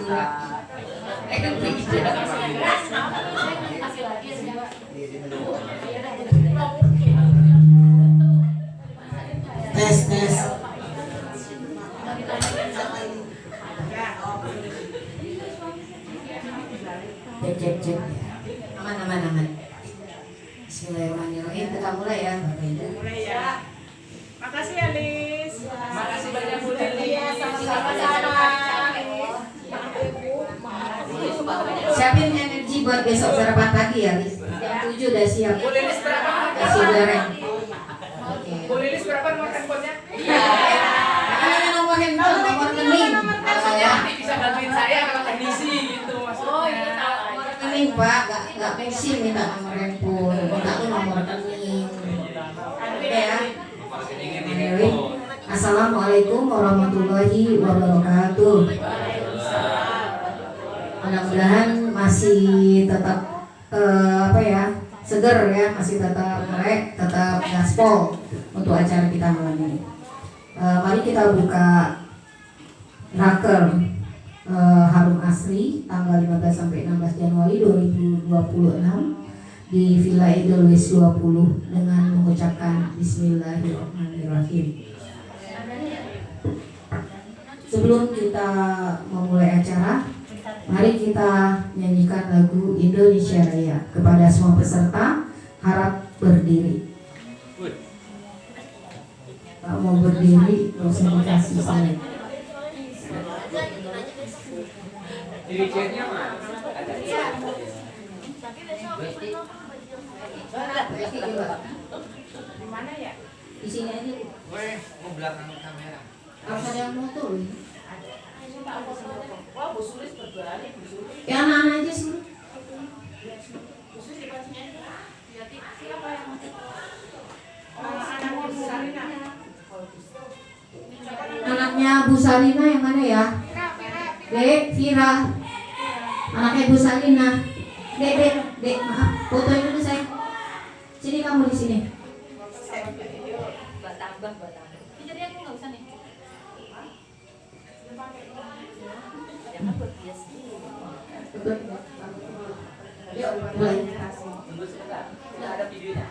Tes tes. Cek. Aman. Bismillahirrahmanirrahim. Kita mulai ya, Bapak Ibu. Mulai ya. Makasih ya, Lis. Makasih banyak Bu Lili. Iya, sama-sama. Siapin energi buat besok sarapan pagi ya, Lis. Jam 7 udah siap. Bu Lilis berapa? Nasi goreng. Bu Lilis berapa nomor handphonenya? Ada nomor handphone, nomor rekening. Maksudnya nanti bisa bantuin saya kalau teknisi gitu maksudnya. Nomor rekening Pak, nggak pensi minta nomor handphone, minta tuh nomor rekening. Oke ya. Assalamualaikum warahmatullahi wabarakatuh. Mudah-mudahan masih tetap seger ya, masih tetap melek, tetap gaspol untuk acara kita malam ini. Mari kita buka raker Harum Asri tanggal 15 sampai 16 Januari 2026 di Villa Edelweiss 20 dengan mengucapkan Bismillahirrahmanirrahim. Sebelum kita memulai acara, mari kita nyanyikan lagu Indonesia Raya. Kepada semua peserta, harap berdiri. Pak mau berdiri, dosen dikasih saya. Dirijennya mana? Di mana ya? Di sini aja. Weh, mau belakang kamera. Harus ada yang motor. Wah, Bu Sulis berbalik, Bu Sulis. Ya anak-anak aja sih. Bu Sulis di pasnya. Siapa yang mau? Anak Bu Sarina. Anaknya Bu Salina yang mana ya? Dek, Vira. Anaknya Bu Salina. Dek, maaf. Fotoin dulu saya. Sini kamu di sini. Buat tambah. Jadi aku nggak usah nih. Jangan berbias dulu. Betul. Yuk, mulai. Tunggu sebentar. Sudah ada videonya.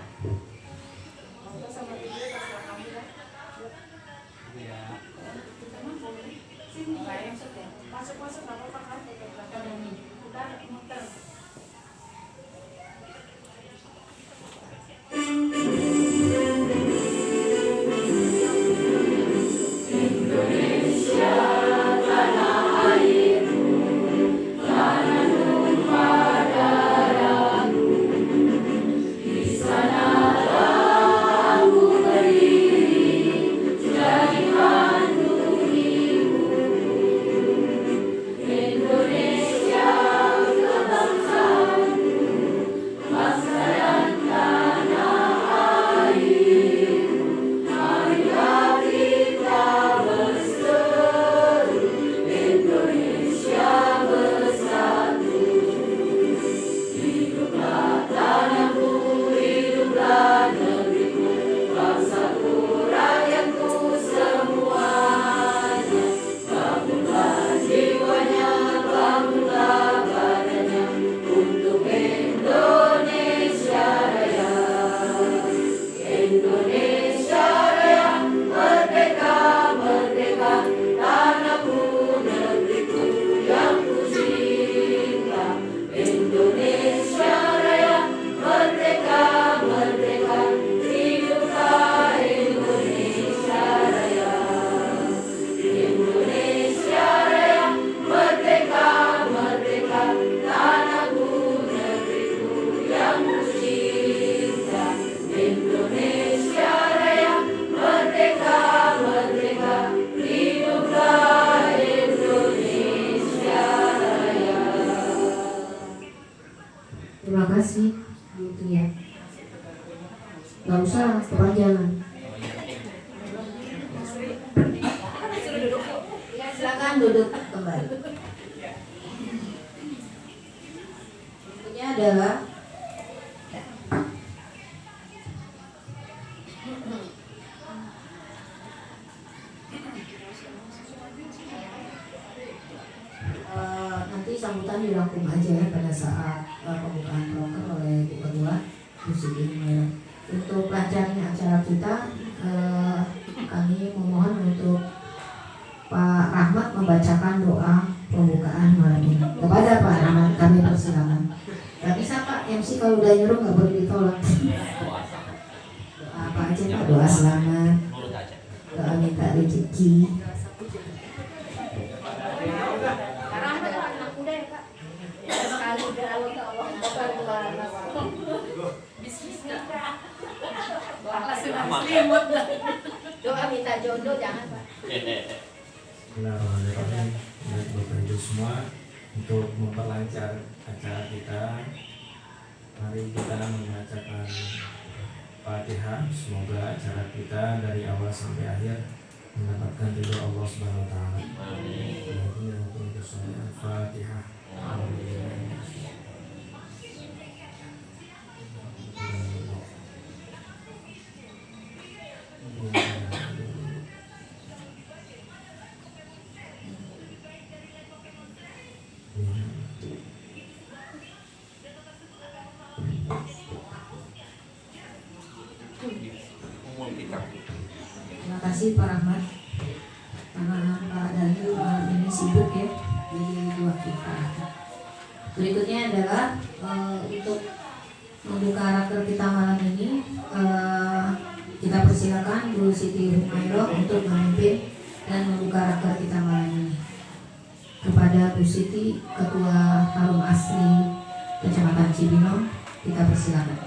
Masuk apa kan? Kita muter. Terima kasih. Gitu ya. Gak usah kepanjangan. Silakan duduk kembali. Berikutnya adalah sambutan dirangkum aja ya pada saat pembukaan proker oleh Bu Ketua Bu Siti Humairah. Untuk lancarnya acara kita, kami memohon untuk Pak Rahmat membacakan doa pembukaan malam ini. Kepada Pak Rahmat kami persilakan. Gak bisa Pak, MC kalau udah nyuruh nggak boleh ditolak. Doa apa aja Pak? Doa selamat, doa minta rezeki. Karena ada anak muda ya Pak. Sekali beralih ke Allah. Bismillah. Doa minta jodoh jangan Pak. Bismillahirrahmanirrahim. Bapak Ibu semua, untuk memperlancar acara kita, mari kita membacakan Fatihah. Semoga acara kita dari awal sampai akhir mendapatkan ridho Allah Subhanahu wa taala. Amin. Fatihah. Terima kasih Pak Rahmat. Karena Pak Daniel malam ini sibuk ya, jadi waktu Pak Rahmat. Berikutnya adalah untuk membuka raker kita malam ini, kita persilakan Bu Siti Humairah untuk memimpin dan membuka raker kita malam ini. Kepada Bu Siti, Ketua Harum Asri Kecamatan Cibinong, kita persilakan.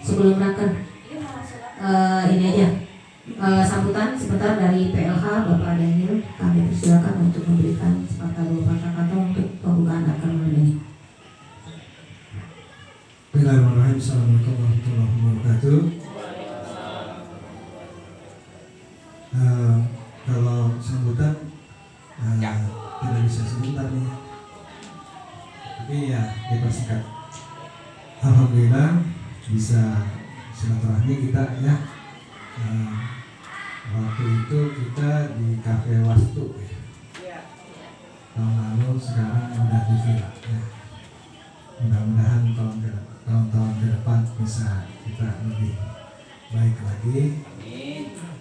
Sebelum raker, ini aja sambutan sebentar dari PLH Bapak Daniel. Kami persilakan untuk memberikan sepatah dua kata untuk pembukaan raker malam ini. Bismillahirrahmanirrahim. Assalamualaikum warahmatullahi wabarakatuh. Kalau sambutan tidak bisa sebentar nih, tapi ya dipersingkat. Alhamdulillah bisa silaturahmi kita ya. Waktu itu kita di Cafe Wastu ya. Tahun lalu, sekarang udah di Villa ya. Mudah-mudahan tahun-tahun ke depan bisa kita lebih baik lagi,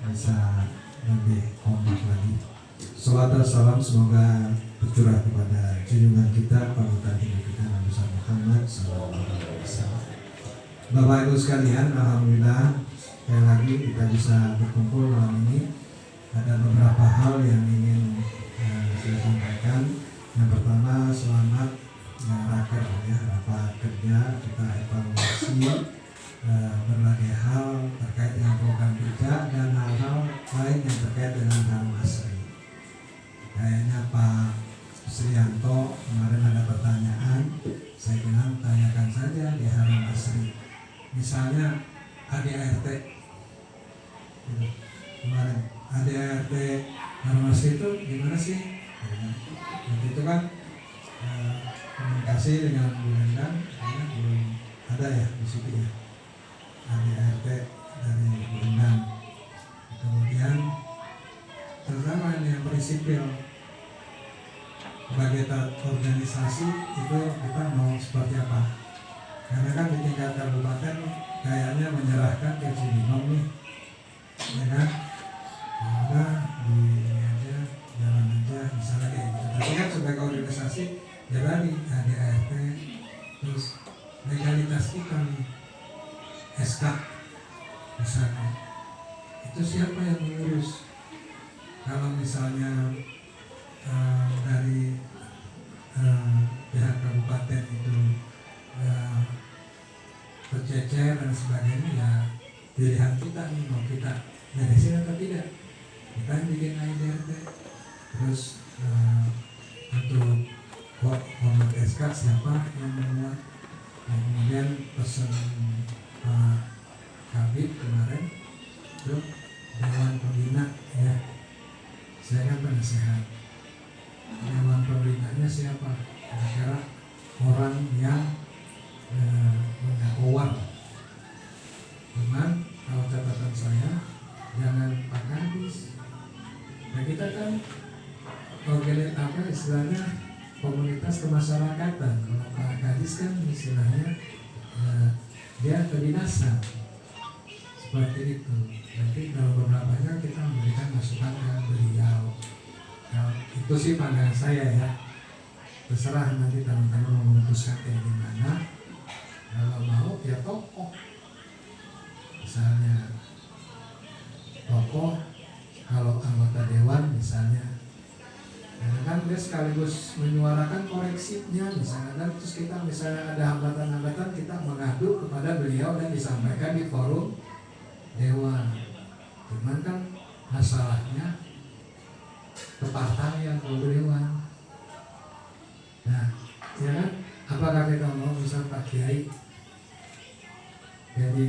bisa lebih kompak lagi. Salawat dan salam semoga tercurah kepada junjungan kita, panutan hidup kita Nabi Muhammad SAW. Bapak Ibu sekalian, alhamdulillah sekali lagi kita bisa berkumpul malam ini. Ada beberapa hal yang ingin saya sampaikan. Yang pertama, selamat raker ya, rapat kerja kita evaluasi berbagai hal terkait dengan program kerja dan hal-hal lain yang terkait dengan Harum Asri. Kayaknya Pak Srianto kemarin ada pertanyaan, saya bilang tanyakan saja di Harum Asri. Misalnya ADART gitu. Kemarin ADART Harum Asri itu gimana sih? Waktu itu kan komunikasi dengan Bu Endang belum ada ya di situ ya, ADART dari Bu Endang. Kemudian terutama yang prinsipil sebagai organisasi itu kita mau seperti apa? Karena kan di tingkat kabupaten kayaknya menyerahkan ke Cibinong nih, ya kan? Ya udah di aja, jalan aja, misalnya kayak gitu. Tapi kan sebagai organisasi jalani ADART, terus legalitas kita nih, SK misalnya, itu siapa yang mengurus? Kalau misalnya dari pihak kabupaten itu tercecer dan sebagainya, ya pilihan kita nih, mau kita beresin atau tidak. Kita yang bikin ADART, terus untuk format SK siapa yang membuat. Nah, kemudian pesan Pak Kabit kemarin itu Dewan Pembina ya, saya kan penasehat. Dewan Pembinanya siapa? Kira-kira orang yang punya uang. Cuman kalau catatan saya, jangan pakai kita kan apa istilahnya komunitas kemasyarakatan. Kalau Pak Kadis kan istilahnya dia kedinasan seperti itu. Nanti dalam beberapanya kita memberikan masukan ke beliau. Nah, itu sih pandangan saya ya. Terserah nanti teman-teman memutuskan kayak gimana. Kalau mau ya tokoh. Misalnya tokoh, kalau anggota dewan misalnya. Karena kan dia sekaligus menyuarakan koreksinya misalnya, dan terus kita misalnya ada hambatan-hambatan kita mengadu kepada beliau dan disampaikan di forum dewan. Cuman kan masalahnya kepartaian kalau dewan. Nah, ya kan, apakah kita mau misal Pak Kiai jadi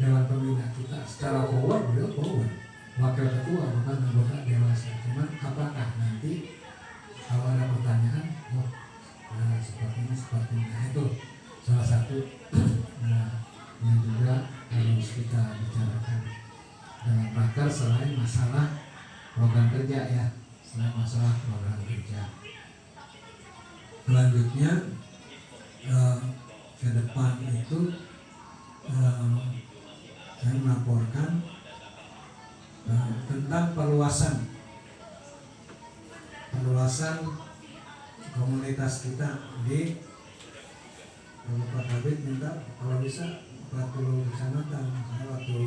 dewan pembina kita secara forward, beliau forward, wakil ketua bukan anggota dewasa. Cuman apakah nanti kalau ada pertanyaan, seperti ini, nah itu salah satu yang juga harus kita bicarakan dalam raker selain masalah program kerja ya, selain masalah program kerja. Selanjutnya ke depan itu saya melaporkan tentang perluasan komunitas kita di Pak Kabit minta kalau bisa 40 kecamatan. Saya waktu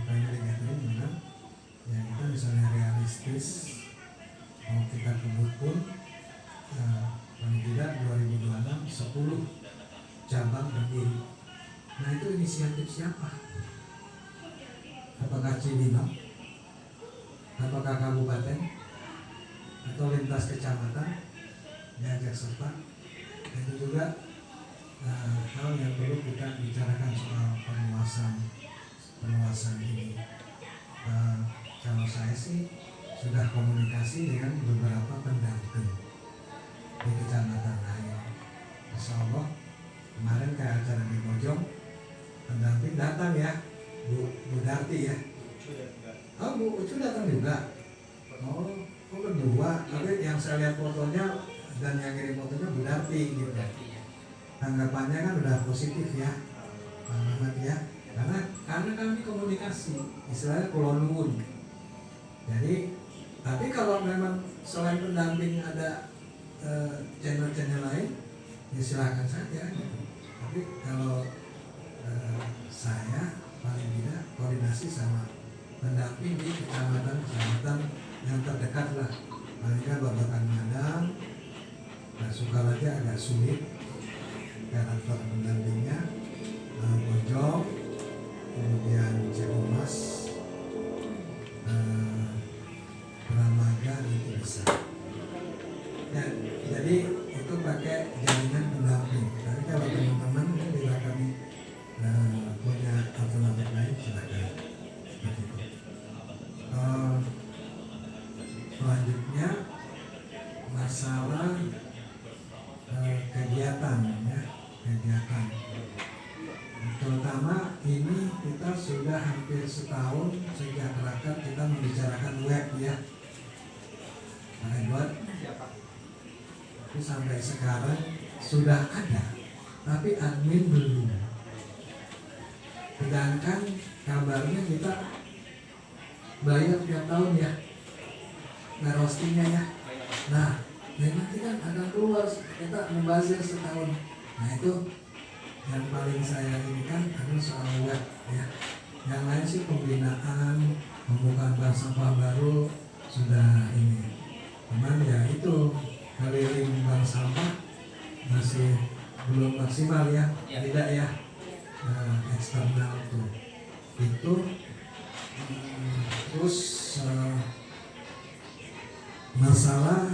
tanya di gathering bilang ya kita misalnya realistis mau kita kebut pun paling tidak 2026 10 cabang berdiri. Nah itu inisiatif siapa? Apakah Cibinong? Apakah kabupaten? Atau lintas kecamatan diajak serta? Itu juga hal yang perlu kita bicarakan soal perluasan ini. Kalau saya sih sudah komunikasi dengan beberapa pendamping di kecamatan lain. Insya Allah kemarin kayak acara di Bojong pendamping datang ya, Bu Darti ya. Oh Bu Ucu datang juga. Oh berdua. Tapi yang saya lihat fotonya dan yang kirim fotonya Bu Darti gitu. Tanggapannya kan udah positif ya, Pak Ahmad ya. Karena kami komunikasi, istilahnya kulon nuwun. Jadi, tapi kalau memang selain pendamping ada channel-channel lain, ya silakan saja. Gitu. Tapi kalau saya paling tidak koordinasi sama pendamping di kecamatan yang terdekat lah. Paling tidak Babakan Madang, Sukalaja agak sulit karakter pendampingnya, Bojong, kemudian Ciamas, Ramaga itu bisa. Ya, jadi itu pakai jaringan pendamping. Tapi kalau teman-teman bila kami punya alternatif lain silakan. Selanjutnya masalah kegiatan ya, kegiatan. Terutama ini kita sudah hampir setahun sejak raker kita membicarakan web ya, Pak Edward. Tapi sampai sekarang sudah ada, tapi admin belum. Sedangkan kabarnya kita bayar tiap tahun ya, ngerostingnya ya. Nah, nanti kan akan keluar kita membazir setahun. Nah itu yang paling saya ini kan adalah soal web ya. Yang lain sih pembinaan, pembukaan bank sampah baru sudah ini. Cuman ya itu keliling bank sampah masih belum maksimal ya, tidak ya. Eksternal tuh itu terus masalah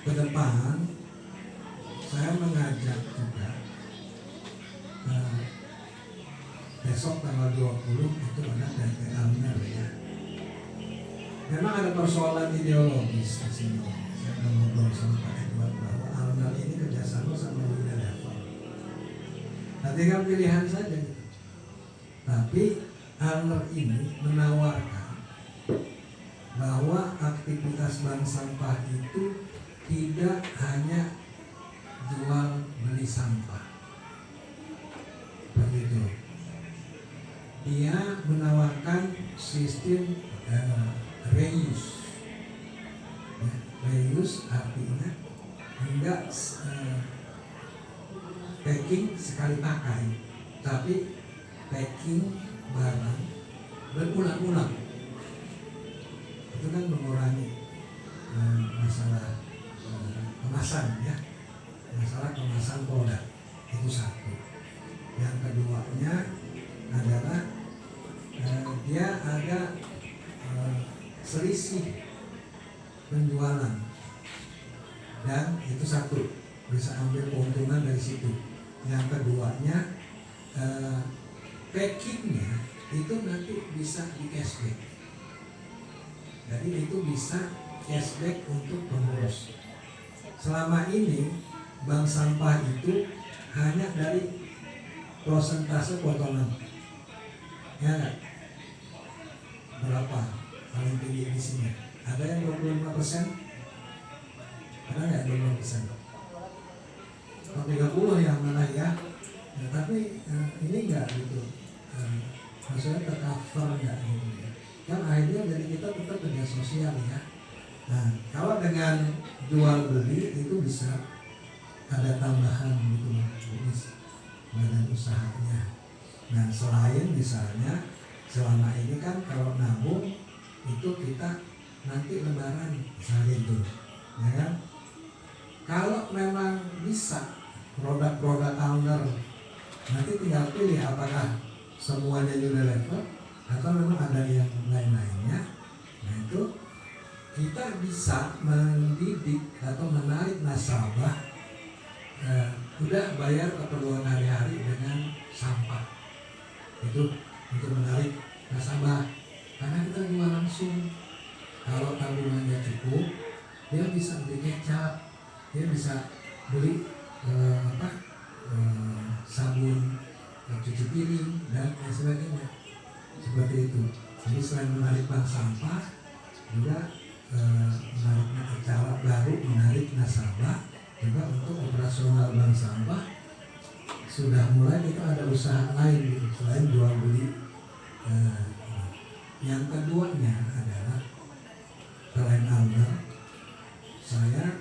ke depan saya mengajak juga besok tanggal 20 itu ada DPA-nya ya. Memang ada persoalan ideologis di sini. Saya udah ngobrol sama Pak Edward bahwa ALMER ini kerjasama sama Unilever. Nanti kan pilihan saja gitu. Tapi Alner ini menawarkan bahwa aktivitas bank sampah itu tidak hanya jual beli sampah, begitu. Dia menawarkan sistem reuse. Ya, reuse artinya enggak packing sekali pakai, tapi packing barang berulang-ulang. Itu kan mengurangi masalah kemasan, ya, masalah kemasan produk. Itu satu. Yang keduanya adalah dia ada selisih penjualan, dan itu satu, bisa ambil keuntungan dari situ. Yang keduanya packingnya itu nanti bisa di cashback. Jadi itu bisa cashback untuk pengurus. Selama ini bank sampah itu hanya dari prosentase potongan, ya kan? Berapa paling tinggi di sini? Ada yang 25%? Ada nggak 25%? 30 yang mana ya? Ya, tapi ini enggak gitu, maksudnya tercover enggak gitu ya. Kan akhirnya dari kita tetap kerja sosial ya. Nah, kalau dengan jual beli itu bisa ada tambahan gitu loh, badan usahanya. Nah, selain misalnya selama ini kan kalau nabung itu kita nanti lebaran misalnya itu, ya kan? Kalau memang bisa produk-produk owner, nanti tinggal pilih apakah semuanya Unilever atau memang ada yang lain-lainnya. Nah itu kita bisa mendidik atau menarik nasabah, udah bayar keperluan hari-hari dengan sampah. Itu untuk menarik nasabah, karena kita jual langsung. Kalau tabungannya cukup, dia bisa beli kecap, dia bisa beli sabun cuci piring dan lain sebagainya, seperti itu. Jadi selain menarik bank sampah, juga menarik cara baru menarik nasabah juga untuk operasional bank sampah. Sudah mulai kita ada usaha lain gitu, selain jual beli. Yang keduanya adalah selain owner, saya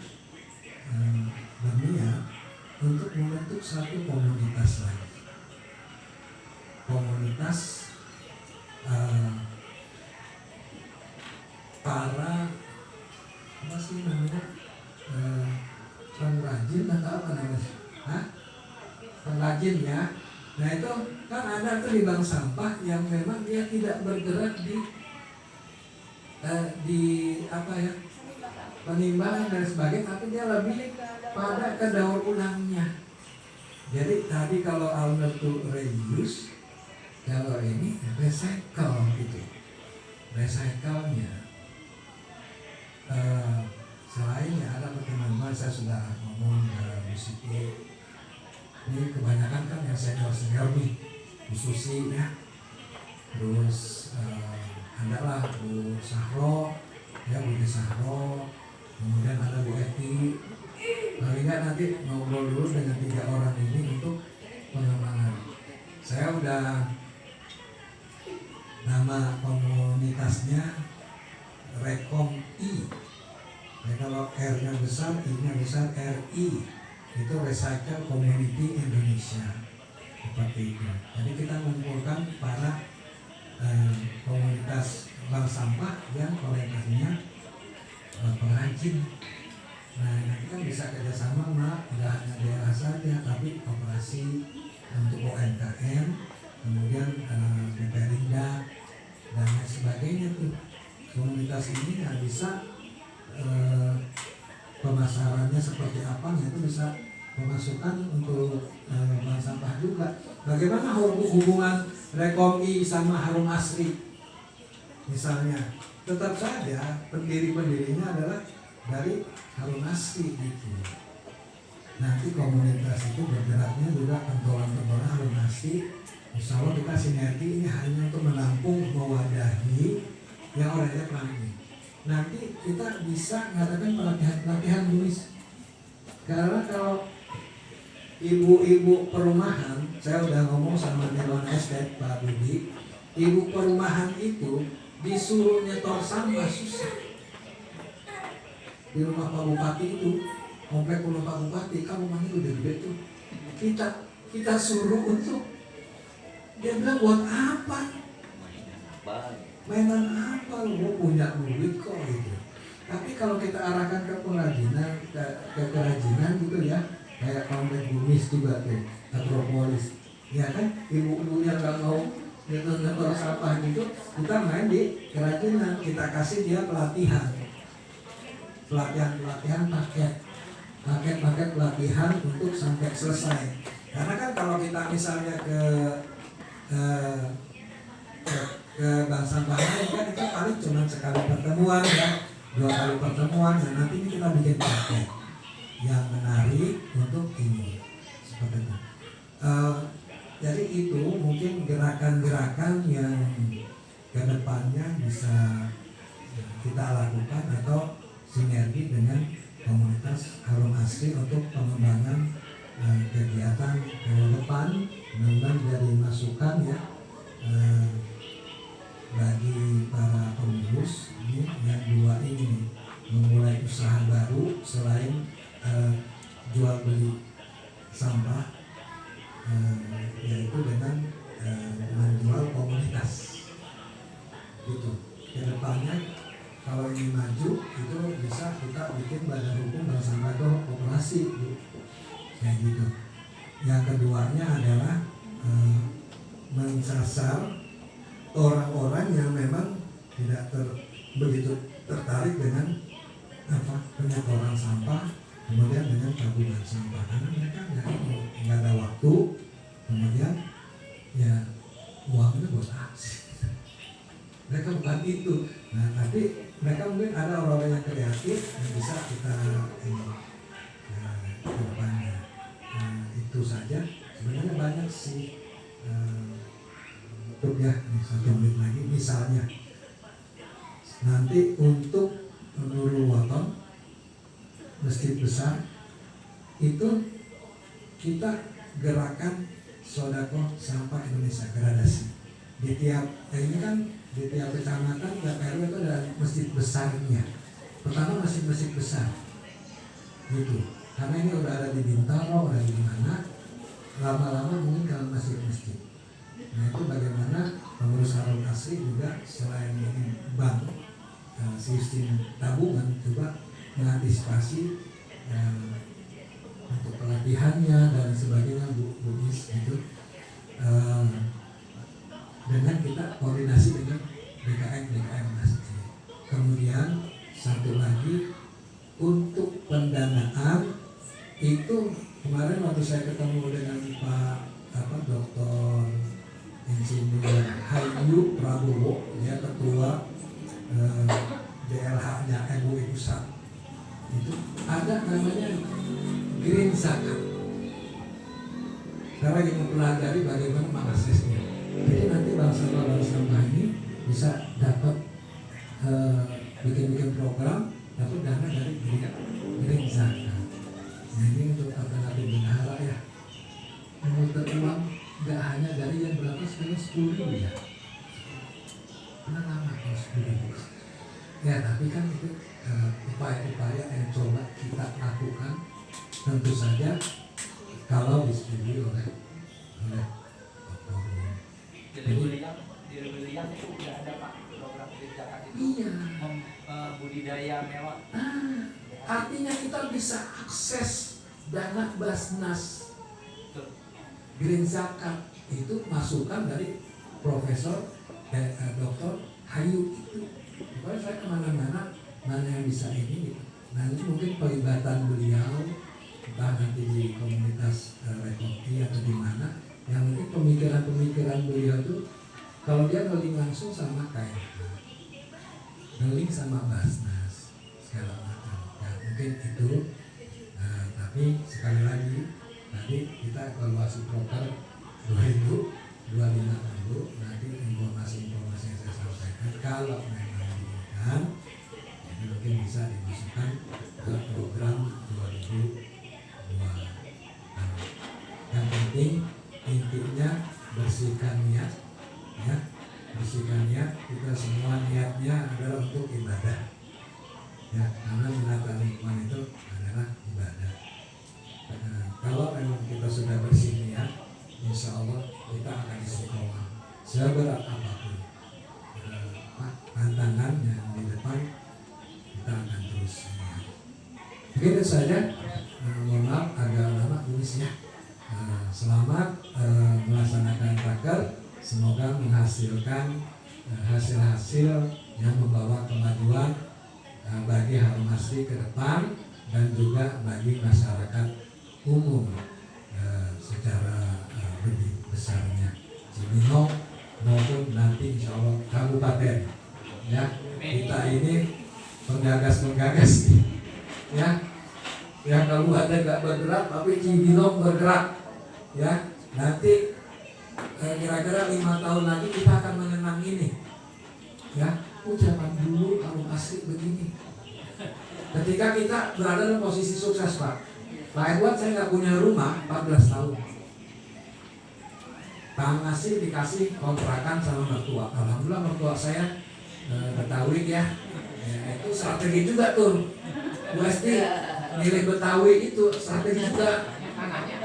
berniat untuk membentuk satu komunitas lagi. Komunitas para apa sih namanya, pengrajin atau apa namanya? Pengrajin ya. Nah itu kan ada tuh di bank sampah yang memang dia tidak bergerak di apa ya, penimbangan dan sebagainya, tapi dia lebih pada ke daur ulangnya. Jadi tadi kalau owner tuh reuse, kalau ini recycle gitu. Recycle-nya selainnya ada teman-teman, saya sudah ngomong ke Bu Siti. Ini kebanyakan kan yang senior nih, Bu Susi ya, terus adalah Bu Sahro ya, Bu Sahro, kemudian ada Bu Eti. Paling nggak nanti ngobrol dulu dengan 3 orang ini untuk pengembangan. Saya udah nama komunitasnya Rekom I. Ya, kalau R-nya besar, I-nya besar, RI. Itu Recycle Community Indonesia, seperti itu. Jadi kita mengumpulkan para komunitas bank sampah yang koleksinya pengrajin. Nah nanti kan bisa kerjasama, tidak hanya daerah saja, tapi operasi untuk UMKM, kemudian Perinda dan lain sebagainya tuh. Komunitas ini nggak bisa pemasarannya seperti apa, itu bisa memasukkan untuk bank sampah juga. Bagaimana hubungan Rekom I sama Harum Asri misalnya, tetap saja pendiri-pendirinya adalah dari Harum Asri gitu. Nanti komunitas itu bergeraknya juga pentolan-pentolan Harum Asri, Insya Allah kita sinergi ini hanya untuk menampung, mewadahi yang orangnya pelangi. Nanti kita bisa ngadakan pelatihan tulis. Karena kalau ibu-ibu perumahan, saya udah ngomong sama Dewan Estate Pak Budi, ibu perumahan itu disuruh nyetor sampah susah. Di rumah Pak Bupati itu, komplek rumah Pak Bupati, kan rumahnya udah gede tuh. Kita suruh untuk, dia bilang buat apa? Mainan apa? Lu punya duit kok gitu. Tapi kalau kita arahkan ke pengrajinan, ke kerajinan gitu ya, kayak komplek Bumis juga tuh, Agropolis, ya kan, ibu-ibu yang nggak mau nyetor sampah gitu, kita main di kerajinan, kita kasih dia pelatihan paket pelatihan untuk sampai selesai. Karena kan kalau kita misalnya ke bank sampah kan itu paling cuma sekali pertemuan ya, 2 kali pertemuan, dan nanti ini kita bikin paket yang menarik untuk ini seperti itu. Jadi itu mungkin gerakan-gerakan yang kedepannya bisa kita lakukan atau sinergi dengan komunitas Harum Asri untuk pengembangan kegiatan ke depan. Mudah-mudahan dari masukan ya bagi para pengurus ini yang 2 ini memulai usaha baru selain jual beli sampah, yaitu dengan menjual komunitas gitu. Kedepannya kalau ini maju itu bisa kita bikin badan hukum bank sampah koperasi gitu. Kayak gitu. Yang keduanya adalah mensasar orang-orang yang memang tidak begitu tertarik dengan penyetoran sampah, kemudian dengan tabungan sampah, karena mereka nggak ada waktu, kemudian ya uangnya buat apa sih? Mereka bukan itu. Nah, tapi mereka mungkin ada orang-orang yang kreatif yang bisa kita ke depannya. Itu saja. Sebenarnya banyak sih. Untuk ya, 1 menit lagi. Misalnya, nanti untuk Nurul Waton, Masjid Besar, itu kita gerakan Sodako Sampah Indonesia, gradasi. Di tiap ini kan di tiap kecamatan, tiap RW itu ada masjid besarnya. Pertama masjid besar, gitu. Karena ini udah ada di Bintaro, udah di mana. Lama-lama mungkin kalau masjid-masjid. Nah itu bagaimana pengurus Harum Asri juga selain ini bank, sistem tabungan juga mengantisipasi untuk pelatihannya dan sebagainya Bumis gitu. Dengan kita koordinasi dengan BKM masjid. Kemudian satu lagi untuk pendanaan itu kemarin waktu saya ketemu dengan Pak Dr. Insinyur Hayu Prabowo, dia ketua DLH-nya MUI Pusat, itu ada namanya Green Zakat. Saya lagi mempelajari bagaimana mengaksesnya. Jadi nanti bank sampah ini bisa dapat bikin program, dapat dana dari Green Zakat. Nah ini untuk alternatif bendahara ya. Memutar uang nggak hanya dari yang berapa sekarang 10.000 ya. Pernah lama kalau 10.000. Ya tapi kan itu upaya-upaya yang coba kita lakukan, tentu saja kalau disetujui oleh Di Liliang itu udah ada Pak program Green Zakat itu. Iya. Budidaya mewah. Artinya kita bisa akses dana Basnas. Green Zakat itu masukan dari Profesor Dr. Hayu itu. Pokoknya saya kemana-mana, mana yang bisa ini gitu. Nah itu mungkin pelibatan beliau, entah nanti di komunitas Rekoki atau di mana. Yang mungkin pemikiran-pemikiran beliau tuh kalau dia ngeling langsung sama KMH, ngeling sama Basnas, segala macam. Ya, mungkin itu. Tapi sekali lagi tadi kita evaluasi proker 2022 saja bersihkan niat, ya, bersihkan niat. Kita semua niatnya adalah untuk ibadah, ya, karena menata lingkungan itu adalah ibadah. Kalau memang kita sudah bersih niat, insya Allah kita akan istiqomah seberat apapun tantangan yang di depan, kita akan terus niat. Begitu saja. Mohon maaf agak lama tulisnya. Selamat melaksanakan taker. Semoga menghasilkan hasil-hasil yang membawa kemajuan bagi Harum Asri ke depan dan juga bagi masyarakat umum secara lebih besarnya Cibinong maupun nanti insya Allah kabupaten, ya. Kita ini penggagas ya, ya, kabupaten nggak bergerak tapi Cibinong bergerak, ya. Nanti kira-kira 5 tahun lagi kita akan mengenang ini, ya. Zaman dulu Harum Asri begini. Ketika kita berada dalam posisi sukses, Pak Edward, saya nggak punya rumah 14 tahun. Kang Asri dikasih kontrakan sama mertua. Alhamdulillah mertua saya Betawi, ya. Itu strategi juga tuh. Bu Esti milih Betawi itu strategi juga.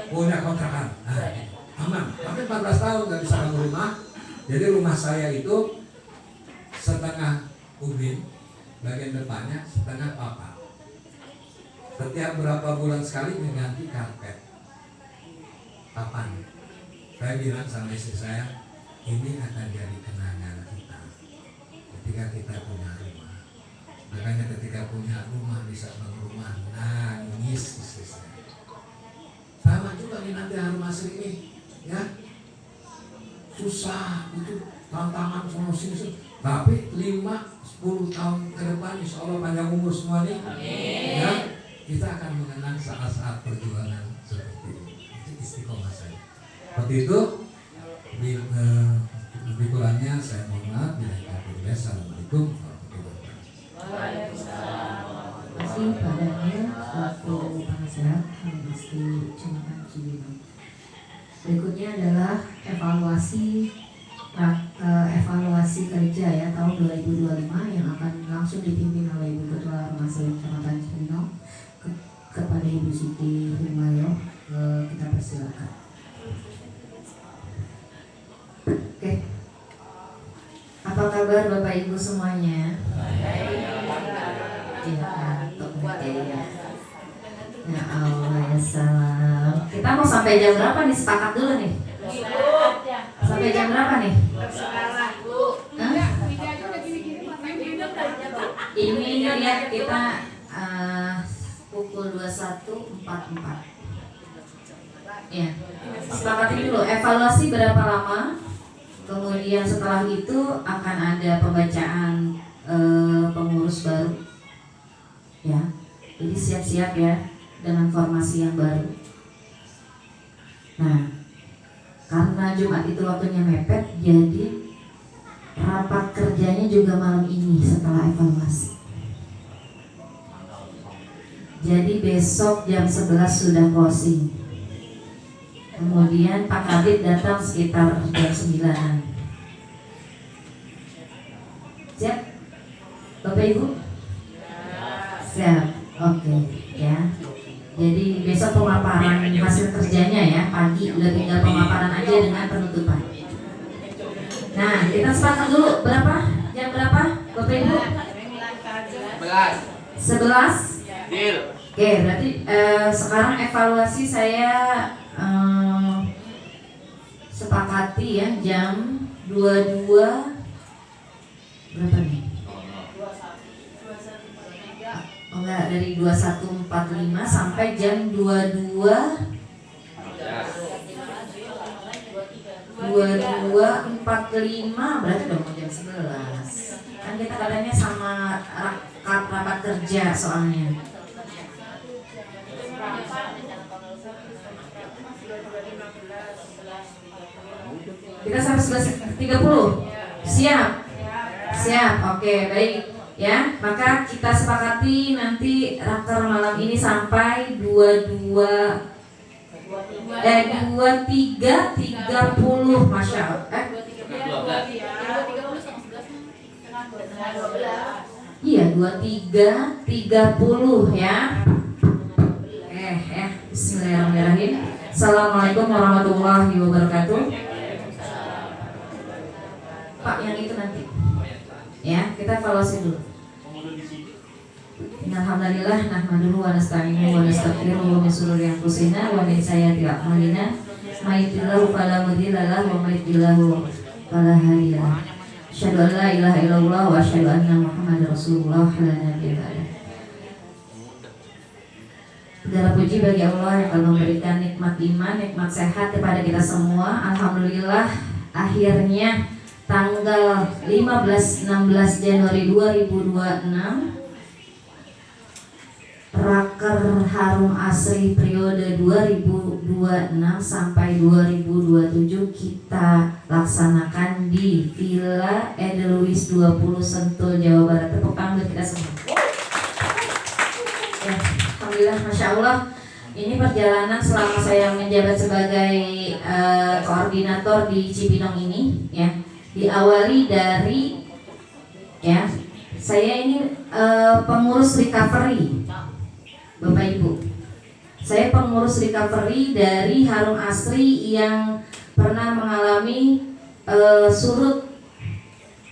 Punya kontrakan. Nah, aman. Tapi 14 tahun nggak bisa bangun rumah. Jadi rumah saya itu setengah ubin, bagian depannya setengah papan. Setiap berapa bulan sekali mengganti karpet papan. Saya bilang sama istri saya, ini akan jadi kenangan kita ketika kita punya rumah. Makanya ketika punya rumah bisa bangun rumah, nangis istri saya. Sama juga nih nanti Harum Asri ini, ya. Susah itu tantangan solusi. Tapi 5-10 tahun ke depan insya Allah panjang umur semua nih, ya. Kita akan mengenang saat-saat perjuangan seperti ini. Itu istiqomah saya. Seperti itu. Lebih kurangnya saya mohon maaf. Assalamualaikum warahmatullahi wabarakatuh. Terima kasih Pak Daniel selaku penasehat Harum Asri Kecamatan Cibinong. Berikutnya adalah evaluasi kerja, ya, tahun 2025 yang akan langsung dipimpin oleh Ibu Ketua Harum Asri Kecamatan Cibinong kepada Ibu Siti Humayo. Kita persilakan. Oke. Apa kabar Bapak Ibu semuanya? Iya, ya Allah ya salam. Kita mau sampai jam berapa nih? Sepakat dulu nih. Sampai jam berapa nih? Ini lihat kita pukul 21.44. Ya. Sepakati dulu evaluasi berapa lama. Kemudian setelah itu akan ada pembacaan pengurus baru, ya. Jadi siap-siap ya dengan formasi yang baru. Nah, karena Jumat itu waktunya mepet, jadi rapat kerjanya juga malam ini setelah evaluasi. Jadi besok jam 11 sudah closing. Kemudian Pak Kabid datang sekitar jam 9-an. Siap? Bapak Ibu? Siap. Oke, ya. Jadi besok pemaparan hasil kerjanya ya, pagi udah tinggal pemaparan aja dengan penutupan. Nah, kita sepakat dulu berapa? Jam berapa? Bapak Ibu? 11. Deal. Oke, berarti sekarang evaluasi saya sepakati ya jam 22 berapa nih? Oh enggak, dari 21.45 sampai jam 22.45 berarti udah mau jam 11. Kan kita katanya sama rapat kerja soalnya. Kita sampai 11.30. Siap. Siap. Oke, baik. Ya, maka kita sepakati nanti raker malam ini sampai 23.30 2.30, Masya Allah. 2.30 setengah 11. Iya, 23.30 ya. Bismillahirrahmanirrahim. Assalamualaikum warahmatullahi wabarakatuh. Pak, yang itu nanti. Ya, kita evaluasi dulu. Alhamdulillah, nahmaduhu wa nasta'inuhu wa nastaghfiruhu wa min shururi anfusina wa min sayyiati a'malina. May yahdihillahu fala mudilla lahu wa may yudlil fala hadiya lahu. Asyhadu an la ilaha illallah wa asyhadu anna Muhammadar Rasulullah la nabiyya ba'da. Segala puji bagi Allah yang telah memberikan nikmat iman, nikmat sehat kepada kita semua. Alhamdulillah, akhirnya tanggal 15-16 Januari 2026 Raker Harum Asri periode 2026 sampai 2027 kita laksanakan di Villa Edelweiss 20 Sentul, Jawa Barat. Tepuk tangan buat kita semua. Ya, alhamdulillah, Masya Allah. Ini perjalanan selama saya menjabat sebagai koordinator di Cibinong ini, ya, diawali dari, ya, saya ini pengurus recovery, Bapak Ibu. Saya pengurus recovery dari Harum Asri yang pernah mengalami surut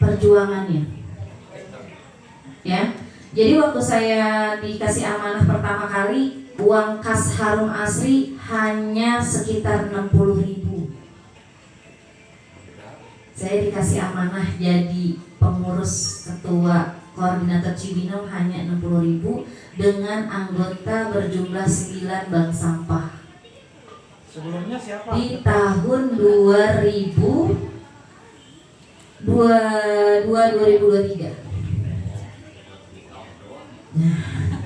perjuangannya, ya. Jadi waktu saya dikasih amanah pertama kali, uang kas Harum Asri hanya sekitar 60.000. Saya dikasih amanah jadi pengurus ketua koordinator Cibinong hanya 60.000 dengan anggota berjumlah 9 bank sampah. Sebelumnya siapa? Di tahun 2023.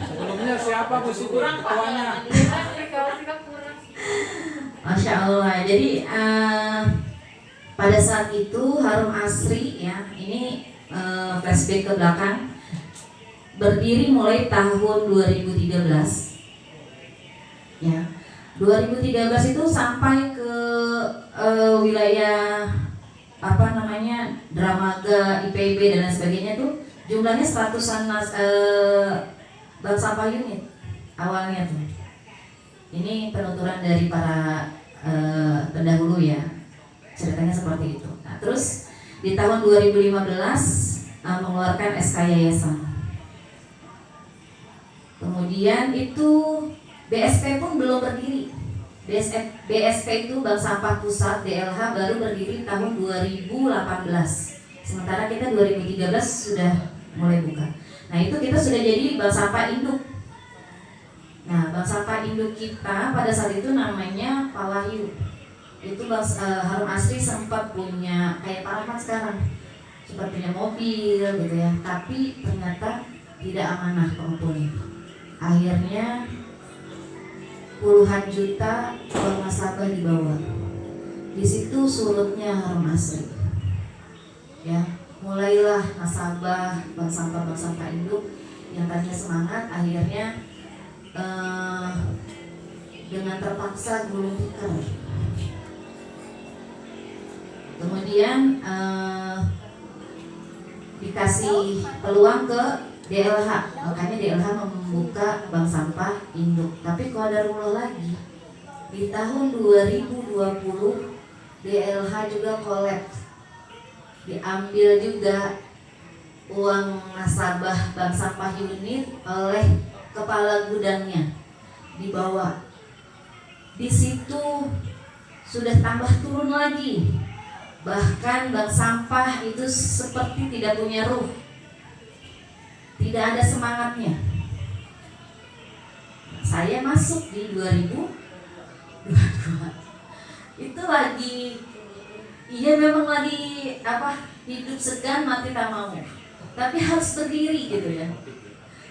Sebelumnya siapa Bu Siti ketuanya? Masya Allah. Jadi pada saat itu Harum Asri, ya, ini flashback ke belakang, berdiri mulai tahun 2013. Ya, 2013 itu sampai ke wilayah apa namanya Dramaga, IPB dan lain sebagainya tuh jumlahnya 100-an bank sampah unit awalnya tuh. Ini penuturan dari para pendahulu, ya, ceritanya seperti itu. Nah, terus di tahun 2015 mengeluarkan SK Yayasan. Kemudian itu BSP pun belum berdiri. BSP itu Bank Sampah Pusat DLH baru berdiri tahun 2018. Sementara kita 2013 sudah mulai buka. Nah, itu kita sudah jadi bank sampah induk. Nah, bank sampah induk kita pada saat itu namanya Pak Wahyu. Itu Harum Asri sempat punya kayak Pak Rahmat sekarang, sempat punya mobil gitu ya, tapi ternyata tidak amanah pengumpulnya. Akhirnya puluhan juta uang nasabah dibawa. Di situ surutnya Harum Asri. Ya, mulailah nasabah bank sampah induk yang tadinya semangat akhirnya dengan terpaksa gulung tikar. Kemudian dikasih peluang ke DLH, makanya DLH membuka bank sampah induk. Tapi qadarullah lagi di tahun 2020 DLH juga kolaps. Diambil juga uang nasabah bank sampah unit oleh kepala gudangnya, dibawa. Di situ sudah tambah turun lagi. Bahkan bank sampah itu seperti tidak punya ruh, tidak ada semangatnya. Saya masuk di 2022 itu lagi, iya memang lagi hidup segan mati tak mau, tapi harus berdiri gitu ya.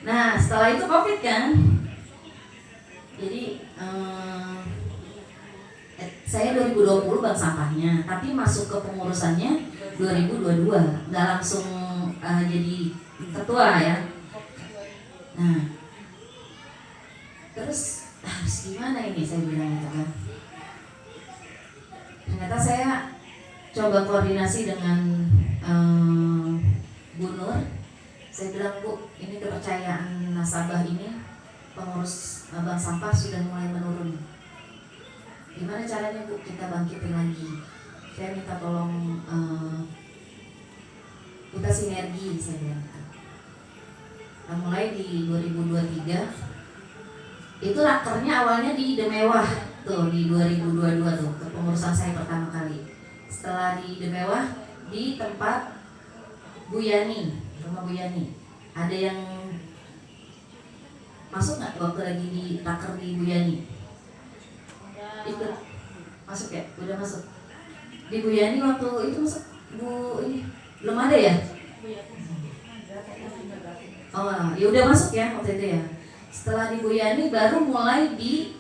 Nah, setelah itu COVID kan, jadi saya 2020 bank sampahnya, tapi masuk ke pengurusannya 2022, nggak langsung jadi ketua ya. Nah, terus harus gimana ini saya bilang itu kan. ternyata saya coba koordinasi dengan Bu Nur. Saya bilang, Bu, ini kepercayaan nasabah ini, pengurus bank sampah sudah mulai menurun. Gimana caranya, Bu, kita bangkitin lagi? Saya minta tolong kita sinergi, saya bilang. Nah, mulai di 2023 itu rakernya awalnya di Demewah tuh, di 2022 tuh, kepengurusan saya pertama kali. Setelah di Demewah, di tempat Bu Yani, rumah Bu Yani. Ada yang masuk nggak waktu lagi di raker di Bu Yani? Ikut masuk ya? Udah masuk. Di Bu Yani waktu itu masuk Bu ini belum ada ya? Oh, ya udah masuk ya waktu itu ya. Setelah di Bu Yani baru mulai di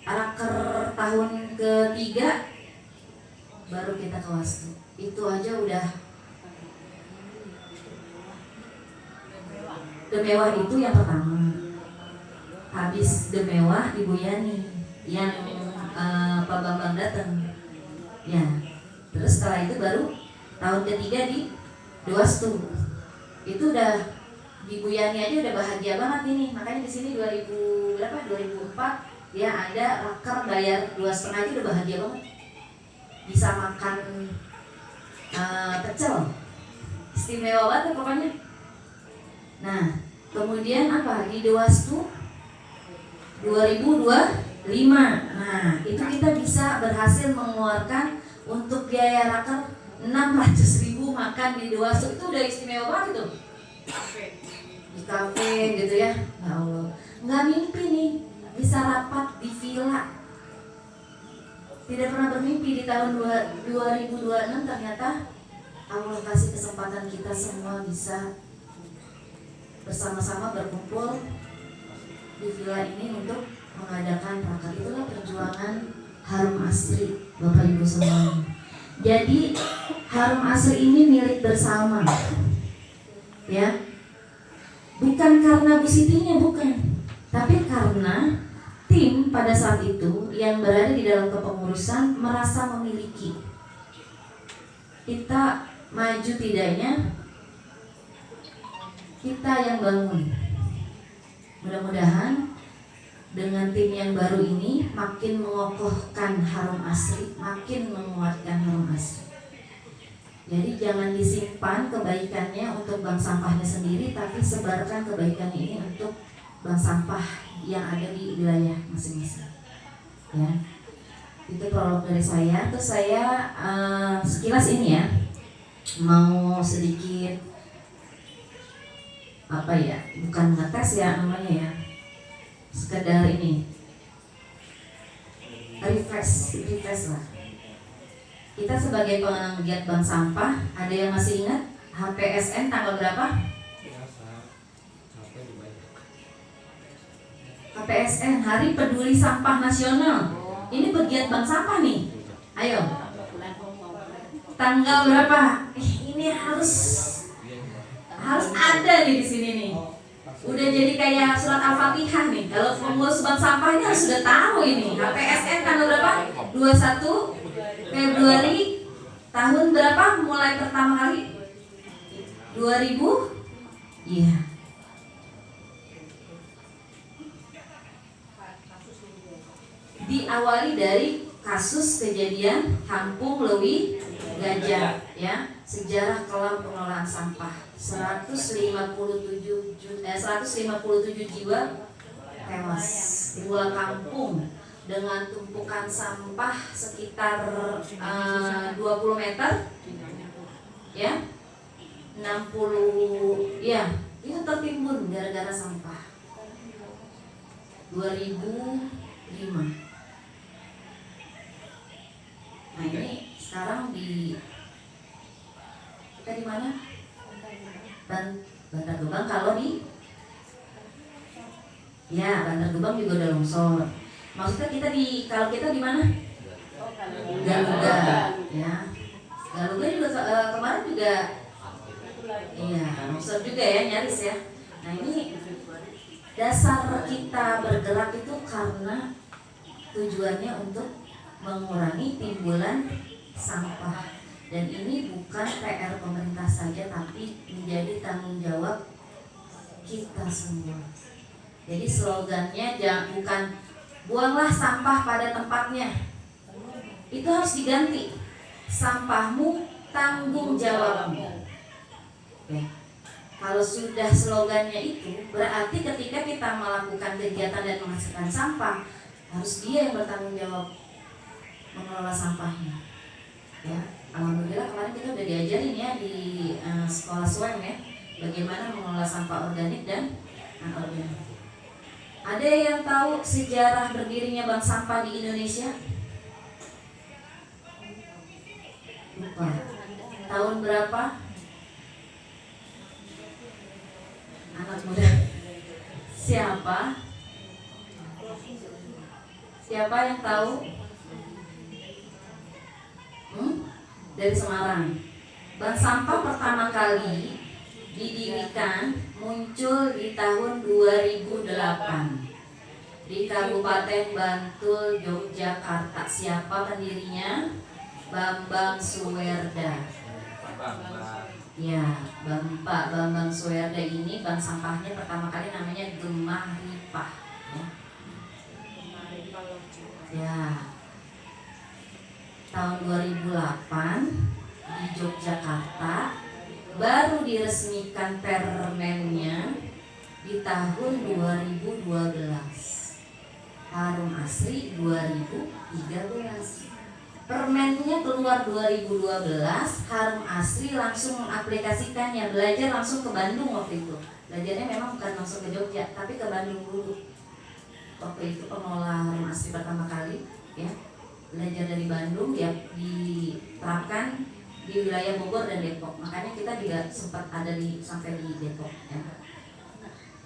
raker tahun ketiga baru kita ke Wastu. Itu aja udah Demewah itu yang pertama. Habis Demewah di Bu Yani yang Pak Bambang datang. Ya. Terus setelah itu baru tahun ketiga di Wastu. Itu udah di Bu Yani aja udah bahagia banget ini. Makanya di sini 2004 ya ada raker bayar 2,5 aja udah bahagia banget. Bisa makan pecel. Istimewa banget pokoknya. Nah, kemudian apa? Di Wastu 2025. Nah, itu kita bisa berhasil mengeluarkan untuk biaya raker 600.000 makan di Wastu. Itu udah istimewa banget tuh. Di kafe gitu ya. Ya Allah, nggak mimpi nih bisa rapat di villa. Tidak pernah bermimpi di tahun 2026 ternyata Allah kasih kesempatan kita semua bisa bersama-sama berkumpul di villa ini untuk mengadakan raker. Itulah perjuangan Harum Asri, Bapak Ibu semua. Jadi Harum Asri ini milik bersama. Ya. Bukan karena Bu Sitinya, bukan. Tapi karena tim pada saat itu yang berada di dalam kepengurusan merasa memiliki. Kita maju tidaknya kita yang bangun. Mudah-mudahan dengan tim yang baru ini makin mengokohkan Harum Asri, makin menguatkan Harum Asri. Jadi jangan disimpan kebaikannya untuk bank sampahnya sendiri, tapi sebarkan kebaikannya ini untuk bank sampah yang ada di wilayah masing-masing. Ya, itu prolog dari saya. Terus saya sekilas ini ya mau sedikit apa ya, bukan ngetes ya namanya ya, sekedar ini refresh lah. Kita sebagai penggiat bank sampah, ada yang masih ingat HPSN tanggal berapa? HPSN, Hari Peduli Sampah Nasional. Ini pegiat bank sampah nih. Ayo. Tanggal berapa? Ini harus ada nih di sini nih. Udah jadi kayak surat Al-Fatihah nih. Kalau pengurus bank sampah ini harus sudah tahu ini. HPSN tanggal berapa? 21 Februari tahun berapa mulai pertama kali? 2000? Iya. Diawali dari kasus kejadian Kampung Lewi Gajah ya, sejarah kelam pengelolaan sampah. 157 jiwa tewas di dua kampung dengan tumpukan sampah sekitar 20 meter ya, 60 ya, itu tertimbun gara-gara sampah. 2005. Nah ini sekarang kita di mana? Bantar Gebang. Kalau Bantar Gebang juga udah longsor. Maksudnya kalau kita di mana? Galuga, ya. Galuga juga kemarin juga, iya, longsor juga ya, nyaris ya. Nah ini dasar kita bergerak itu karena tujuannya untuk mengurangi timbulan sampah. Dan ini bukan PR pemerintah saja, tapi menjadi tanggung jawab kita semua. Jadi slogannya bukan buanglah sampah pada tempatnya, itu harus diganti, sampahmu tanggung jawabmu. Ya. Kalau sudah slogannya itu, berarti ketika kita melakukan kegiatan dan menghasilkan sampah, harus dia yang bertanggung jawab mengelola sampahnya. Ya, alhamdulillah kemarin kita udah diajarin ya di sekolah SWM ya, bagaimana mengelola sampah organik dan anorganik. Ada yang tahu sejarah berdirinya bank sampah di Indonesia? Lupa. Tahun berapa? Anak muda. Siapa? Siapa yang tahu? Dari Semarang. Bank sampah pertama kali didirikan muncul di tahun 2008 di Kabupaten Bantul, Yogyakarta. Siapa pendirinya? Bambang Suwerda. Ya, Bapak Bambang Suwerda ini bank sampahnya pertama kali namanya Gemah Ripah. Ya. Tahun 2008 di Yogyakarta. Baru diresmikan permennya di tahun 2012. Harum Asri 2013. Permennya keluar 2012, Harum Asri langsung mengaplikasikannya, belajar langsung ke Bandung waktu itu. Belajarnya memang bukan langsung ke Jogja, tapi ke Bandung dulu. Waktu itu pengelola Harum Asri pertama kali, ya, belajar dari Bandung, ya, diterapkan di wilayah Bogor dan Depok. Makanya kita juga sempat ada sampai di Depok ya.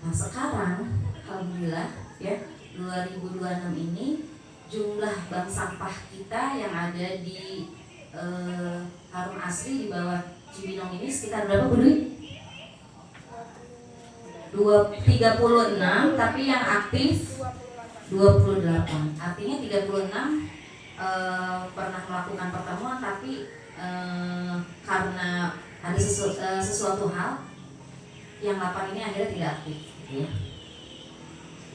Nah sekarang alhamdulillah ya 2026 ini jumlah bank sampah kita yang ada di Harum Asri di bawah Cibinong ini sekitar berapa Bu Dwi? 36, tapi yang aktif 28. Artinya 36 pernah melakukan pertemuan, tapi karena ada sesuatu hal yang 8 ini akhirnya tidak aktif gitu ya.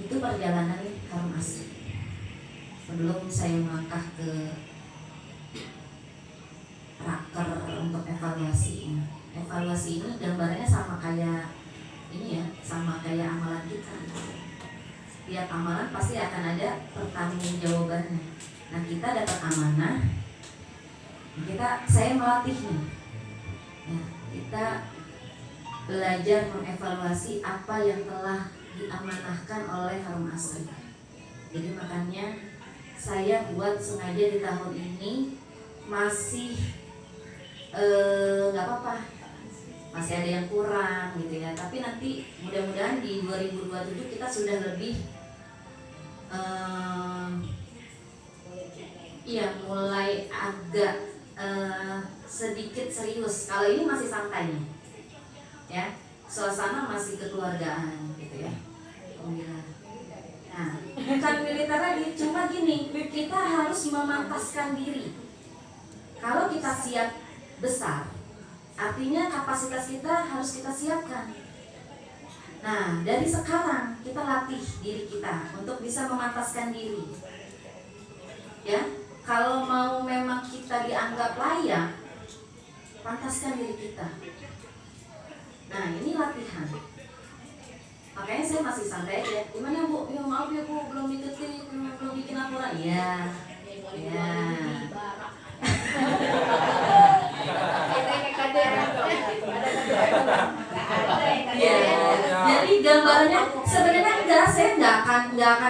Itu perjalanan Harum Asri sebelum saya melangkah ke raker untuk evaluasi. Evaluasi ini gambarnya sama kayak ini ya, sama kayak amalan kita. Setiap amalan pasti akan ada pertanggungjawabannya. Nah kita dapat amanah, saya melatih nih, ya, kita belajar mengevaluasi apa yang telah diamanahkan oleh Harum Asri. Jadi makanya saya buat sengaja di tahun ini masih nggak apa-apa, masih ada yang kurang gitu ya. Tapi nanti mudah-mudahan di 2027 kita sudah lebih mulai agak sedikit serius. Kalau ini masih santai nih, ya, suasana masih kekeluargaan gitu ya. Nah, bukan militer lagi, cuma gini, kita harus memantaskan diri. Kalau kita siap besar, artinya kapasitas kita harus kita siapkan. Nah, dari sekarang kita latih diri kita untuk bisa memantaskan diri. Ya, kalau mau memang kita dianggap layak, pantaskan diri kita. Nah, ini latihan. Makanya saya masih santai aja. Gimana Bu? Ya maaf ya Bu, belum ikuti, belum bikin laporan. Iya. Ya. Ya. Jadi gambarnya sebenarnya enggak, saya enggak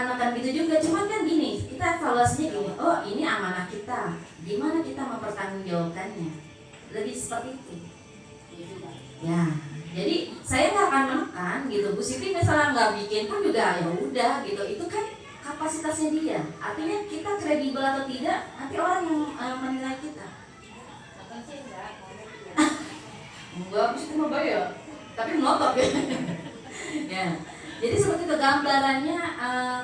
akan gitu juga. Cuman kan gini, kita evaluasinya gini. Oh, ini amanah kita. Gimana kita mempertanggungjawabkannya? Lebih seperti itu. Ya. Jadi saya nggak akan menekan gitu. Bu Siti misalnya nggak bikin pun juga ya udah gitu. Itu kan kapasitasnya dia. Artinya kita kredibel atau tidak, nanti orang yang menilai kita. Enggak, Bu Siti mau bayar, tapi melotot ya. Ya. Jadi seperti itu gambarannya.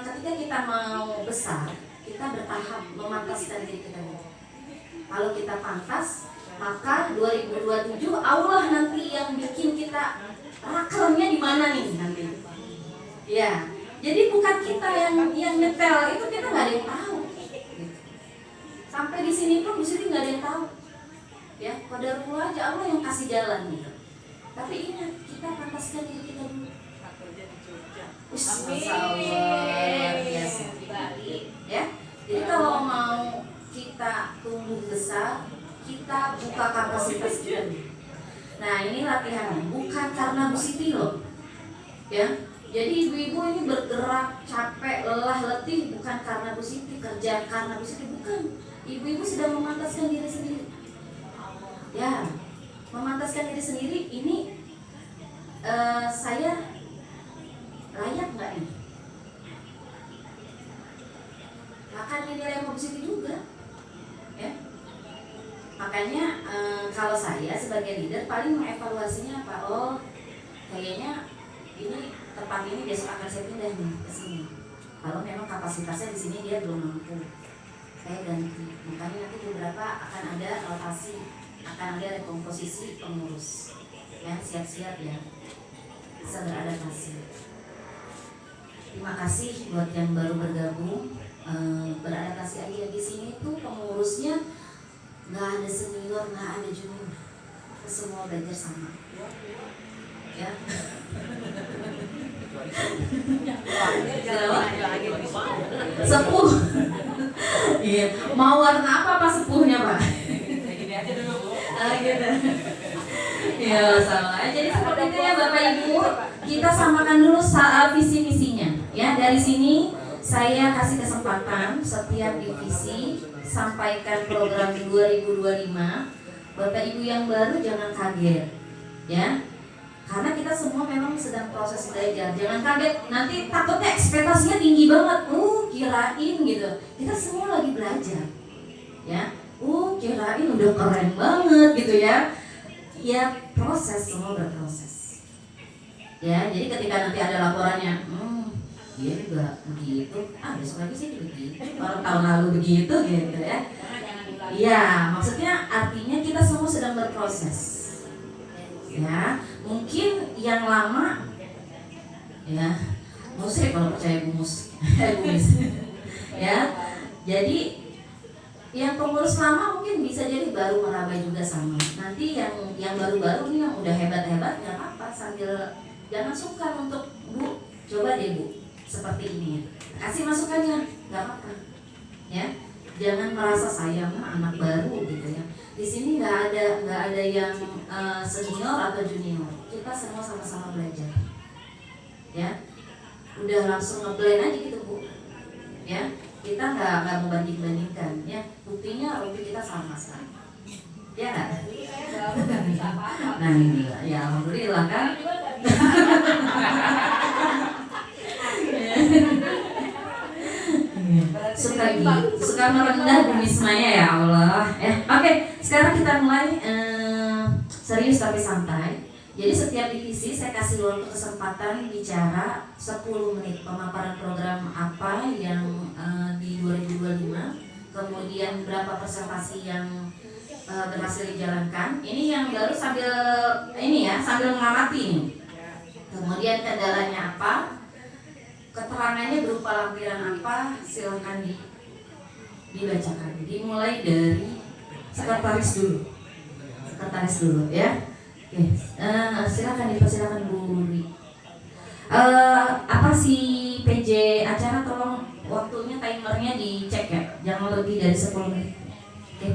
Ketika kita mau besar, kita bertahap memantaskan diri kita. Kalau kita pantas, maka 2027 Allah nanti yang bikin kita rakelnya di mana nih nanti. Ya, jadi bukan kita yang nyetel, itu kita nggak ada yang tahu. Sampai di sini pun di sini nggak ada yang tahu. Ya, qadarullah aja Allah yang kasih jalan gitu. Tapi ingat, kita pantaskan diri kita dulu. Masya Allah, luar biasa. Ya, jadi kalau mau kita tumbuh besar, kita buka kapasitas kita dulu. Nah, ini latihannya, bukan karena Bu Siti loh. Ya, jadi ibu-ibu ini bergerak capek, lelah, letih bukan karena Bu Siti, kerja karena Bu Siti, bukan. Ibu-ibu sedang memantaskan diri sendiri. Ya, memantaskan diri sendiri ini saya layak nggak nih? Akan dinilai sama Bu Siti juga, ya. Makanya kalau saya sebagai leader paling mengevaluasinya apa? Oh, kayaknya ini tempat ini besok akan saya pindah nih ke sini. Kalau memang kapasitasnya di sini dia belum mampu, saya ganti. Makanya nanti beberapa akan ada rotasi, akan ada rekomposisi pengurus. Ya, siap-siap ya, bisa beradaptasi. Terima kasih buat yang baru bergabung, beradaptasi aja di sini tuh pengurusnya nggak ada senior, nggak ada junior, semua belajar sama. Ya. Sepuh. Iya. Mau warna apa sepuhnya Pak? Gini aja dulu Bu. Gitu. Ya sama. Jadi seperti itu ya Bapak Ibu, kita samakan dulu visi misinya. Ya, dari sini saya kasih kesempatan setiap divisi sampaikan program 2025. Bapak Ibu yang baru jangan kaget, ya. Karena kita semua memang sedang proses belajar. Jangan kaget, nanti takutnya ekspektasinya tinggi banget. Kirain gitu. Kita semua lagi belajar. Ya. Kirain udah keren banget gitu ya. Ya, proses, semua berproses. Ya, jadi ketika nanti ada laporannya, dia juga begitu. Besok lagi sih begitu. Tahun lalu begitu gitu ya. Iya, maksudnya artinya kita semua sedang berproses. Ya, mungkin yang lama ya musrik kalau percaya bumus ya, jadi yang pengurus lama mungkin bisa jadi baru meraba juga sama. Nanti yang baru-baru nih yang udah hebat-hebat nggak apa-apa, sambil jangan sungkan untuk Bu, coba deh Bu seperti ini, kasih masukannya, nggak apa-apa ya. Jangan merasa saya mah anak baru gitu ya. Di sini nggak ada yang senior atau junior. Kita semua sama-sama belajar. Ya, udah langsung ngeblend aja gitu Bu. Ya, kita nggak membanding-bandingkan. Ya, buktinya rupi kita sama sekali. Ya nggak? Nah ini, ya alhamdulillah kan. Suka merendah bumi semaya ya Allah. Oke, sekarang kita mulai serius tapi santai. Jadi setiap divisi saya kasih waktu kesempatan bicara 10 menit pemaparan program apa yang di 2025, kemudian berapa presentasi yang berhasil dijalankan. Ini yang baru sambil mengamati nih. Kemudian kendalanya apa? Keterangannya berupa lampiran apa? Silahkan dibacakan. Dimulai dari sekretaris dulu ya. Oke, silakan dipersilakan Bu Dwi. Apa sih PJ acara, tolong waktunya timernya dicek ya, jangan lebih dari 10 menit. Oke.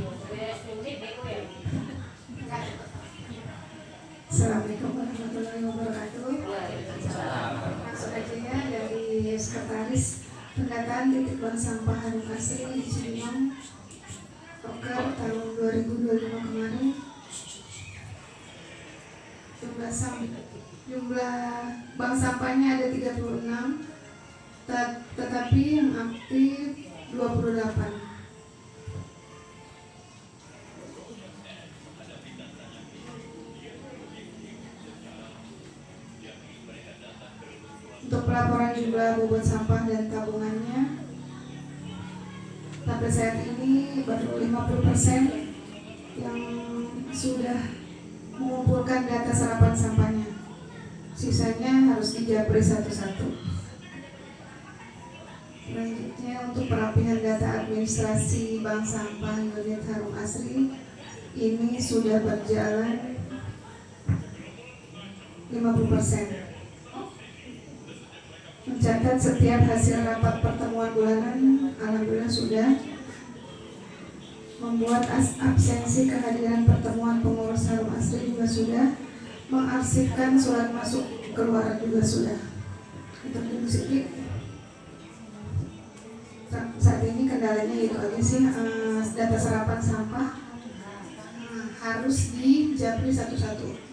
Assalamualaikum warahmatullahi wabarakatuh. Sebagiannya dari Sekretaris Pendataan Titik Bank Sampah Harum Asri di Cibinong, Oker tahun 2025 kemarin. Jumlah bank sampahnya ada 36, tetapi yang aktif 28. Untuk pelaporan jumlah bobot sampah dan tabungannya sampai saat ini baru 50%. yang sudah mengumpulkan data serapan sampahnya. Sisanya harus dijapri satu-satu. Selanjutnya untuk perapihan data administrasi bank sampah unit Harum Asri ini sudah berjalan 50%. Mencatat setiap hasil rapat pertemuan bulanan, alhamdulillah sudah. Membuat absensi kehadiran pertemuan pengurus Harum Asri juga sudah. Mengarsipkan surat masuk keluar juga sudah. Itu dulu sedikit. Saat ini kendalanya itu aja sih, data serapan sampah harus dijapri satu-satu.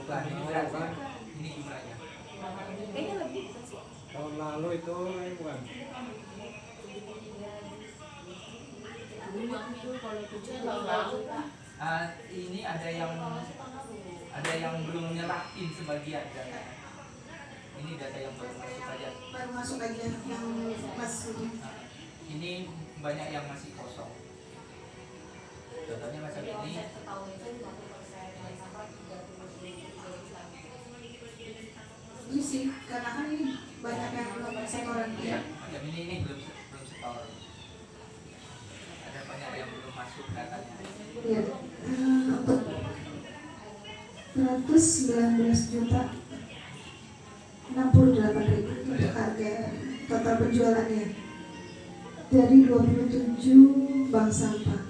Bukan, ini berat kan? Ini jumlahnya. Kayaknya lebih. Tahun lalu itu bukan. Ini ada yang belum nyerahin sebagian data. Ini data yang baru masuk aja. Baru masuk aja yang masuk. Ini banyak yang masih kosong. Contohnya macam ini. Ini sih, karena kan ini banyak yang belum setoran ya. Yang ini belum setor. Ada banyak yang belum masuk datanya. Ya, untuk 119 juta 68.000 untuk harga total penjualannya dari 27 bank sampah.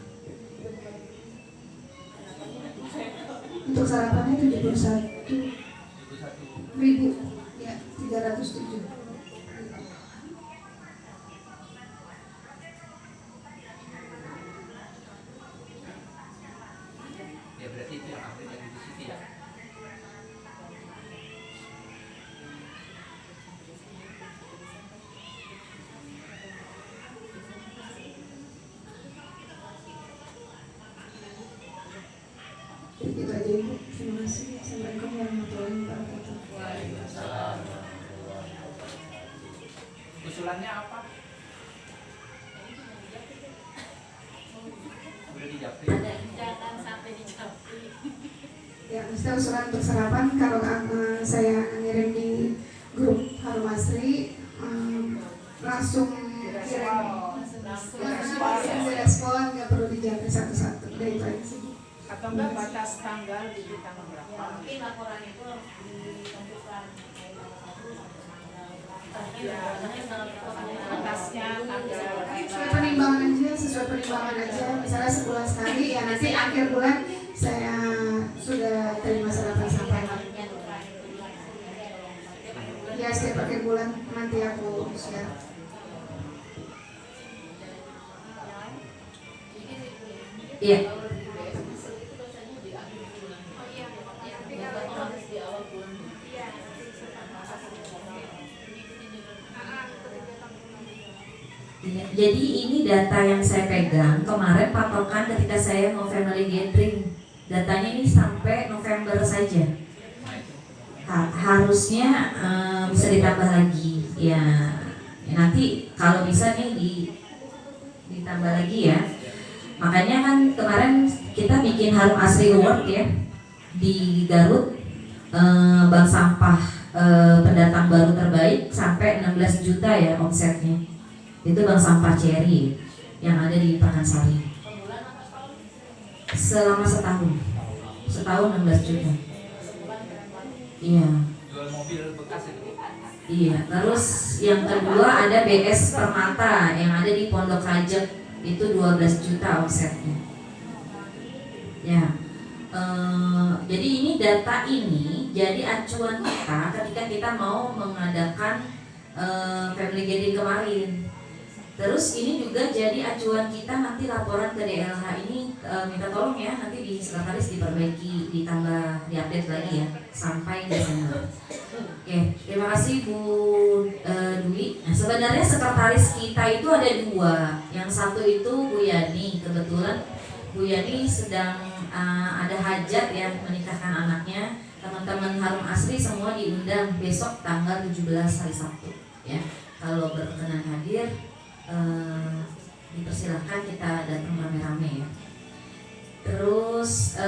Untuk sarapannya 71.000 ya 307. Ya berarti itu yang update yang di situ ya. Itu aja Ibu. Terima kasih. Assalamualaikum warahmatullahi wabarakatuh. Usulannya apa? Udah dijapri. Jangan sampai dijapri. Ya, misalnya usulan untuk sarapan kalau saya ngirim di grup Harum Asri langsung direspon, nggak perlu dijapri satu-satu. Udah itu aja sih. Atau enggak batas tanggal di tanggal berapa? Mungkin laporan itu harus ditentukan. Ya, batasnya tanggal Sesuai penimbangan aja, misalnya sebulan sekali ya, nanti akhir bulan saya sudah terima sarapan sampai ya, setiap akhir bulan nanti aku share. Iya. Jadi ini data yang saya pegang kemarin patokan ketika saya mau family gathering. Datanya ini sampai November saja. Harusnya bisa ditambah lagi. Ya nanti kalau bisa nih ditambah lagi ya. Makanya kan kemarin kita bikin Harum Asri Award ya di Garut, bank sampah pendatang baru terbaik sampai 16 juta ya omsetnya. Itu bank sampah Cherry yang ada di Pakansari. Selama setahun 16 juta. Iya. Jual mobil bekas itu. Iya. Terus yang kedua ada BS Permata yang ada di Pondok Rajek, itu 12 juta omsetnya. Ya. Jadi ini data ini jadi acuan kita ketika kita mau mengadakan family gathering kemarin. Terus ini juga jadi acuan kita nanti laporan ke DLH ini, minta tolong ya nanti di sekretaris diperbaiki, ditambah, diupdate lagi ya sampai Desember. Oke, terima kasih Bu Dwi. Nah, sebenarnya sekretaris kita itu ada dua. Yang satu itu Bu Yani. Kebetulan Bu Yani sedang ada hajat ya menikahkan anaknya. Teman-teman Harum Asri semua diundang besok tanggal 17 hari Sabtu ya. Kalau berkenan hadir, dipersilahkan kita datang rame-rame ya. Terus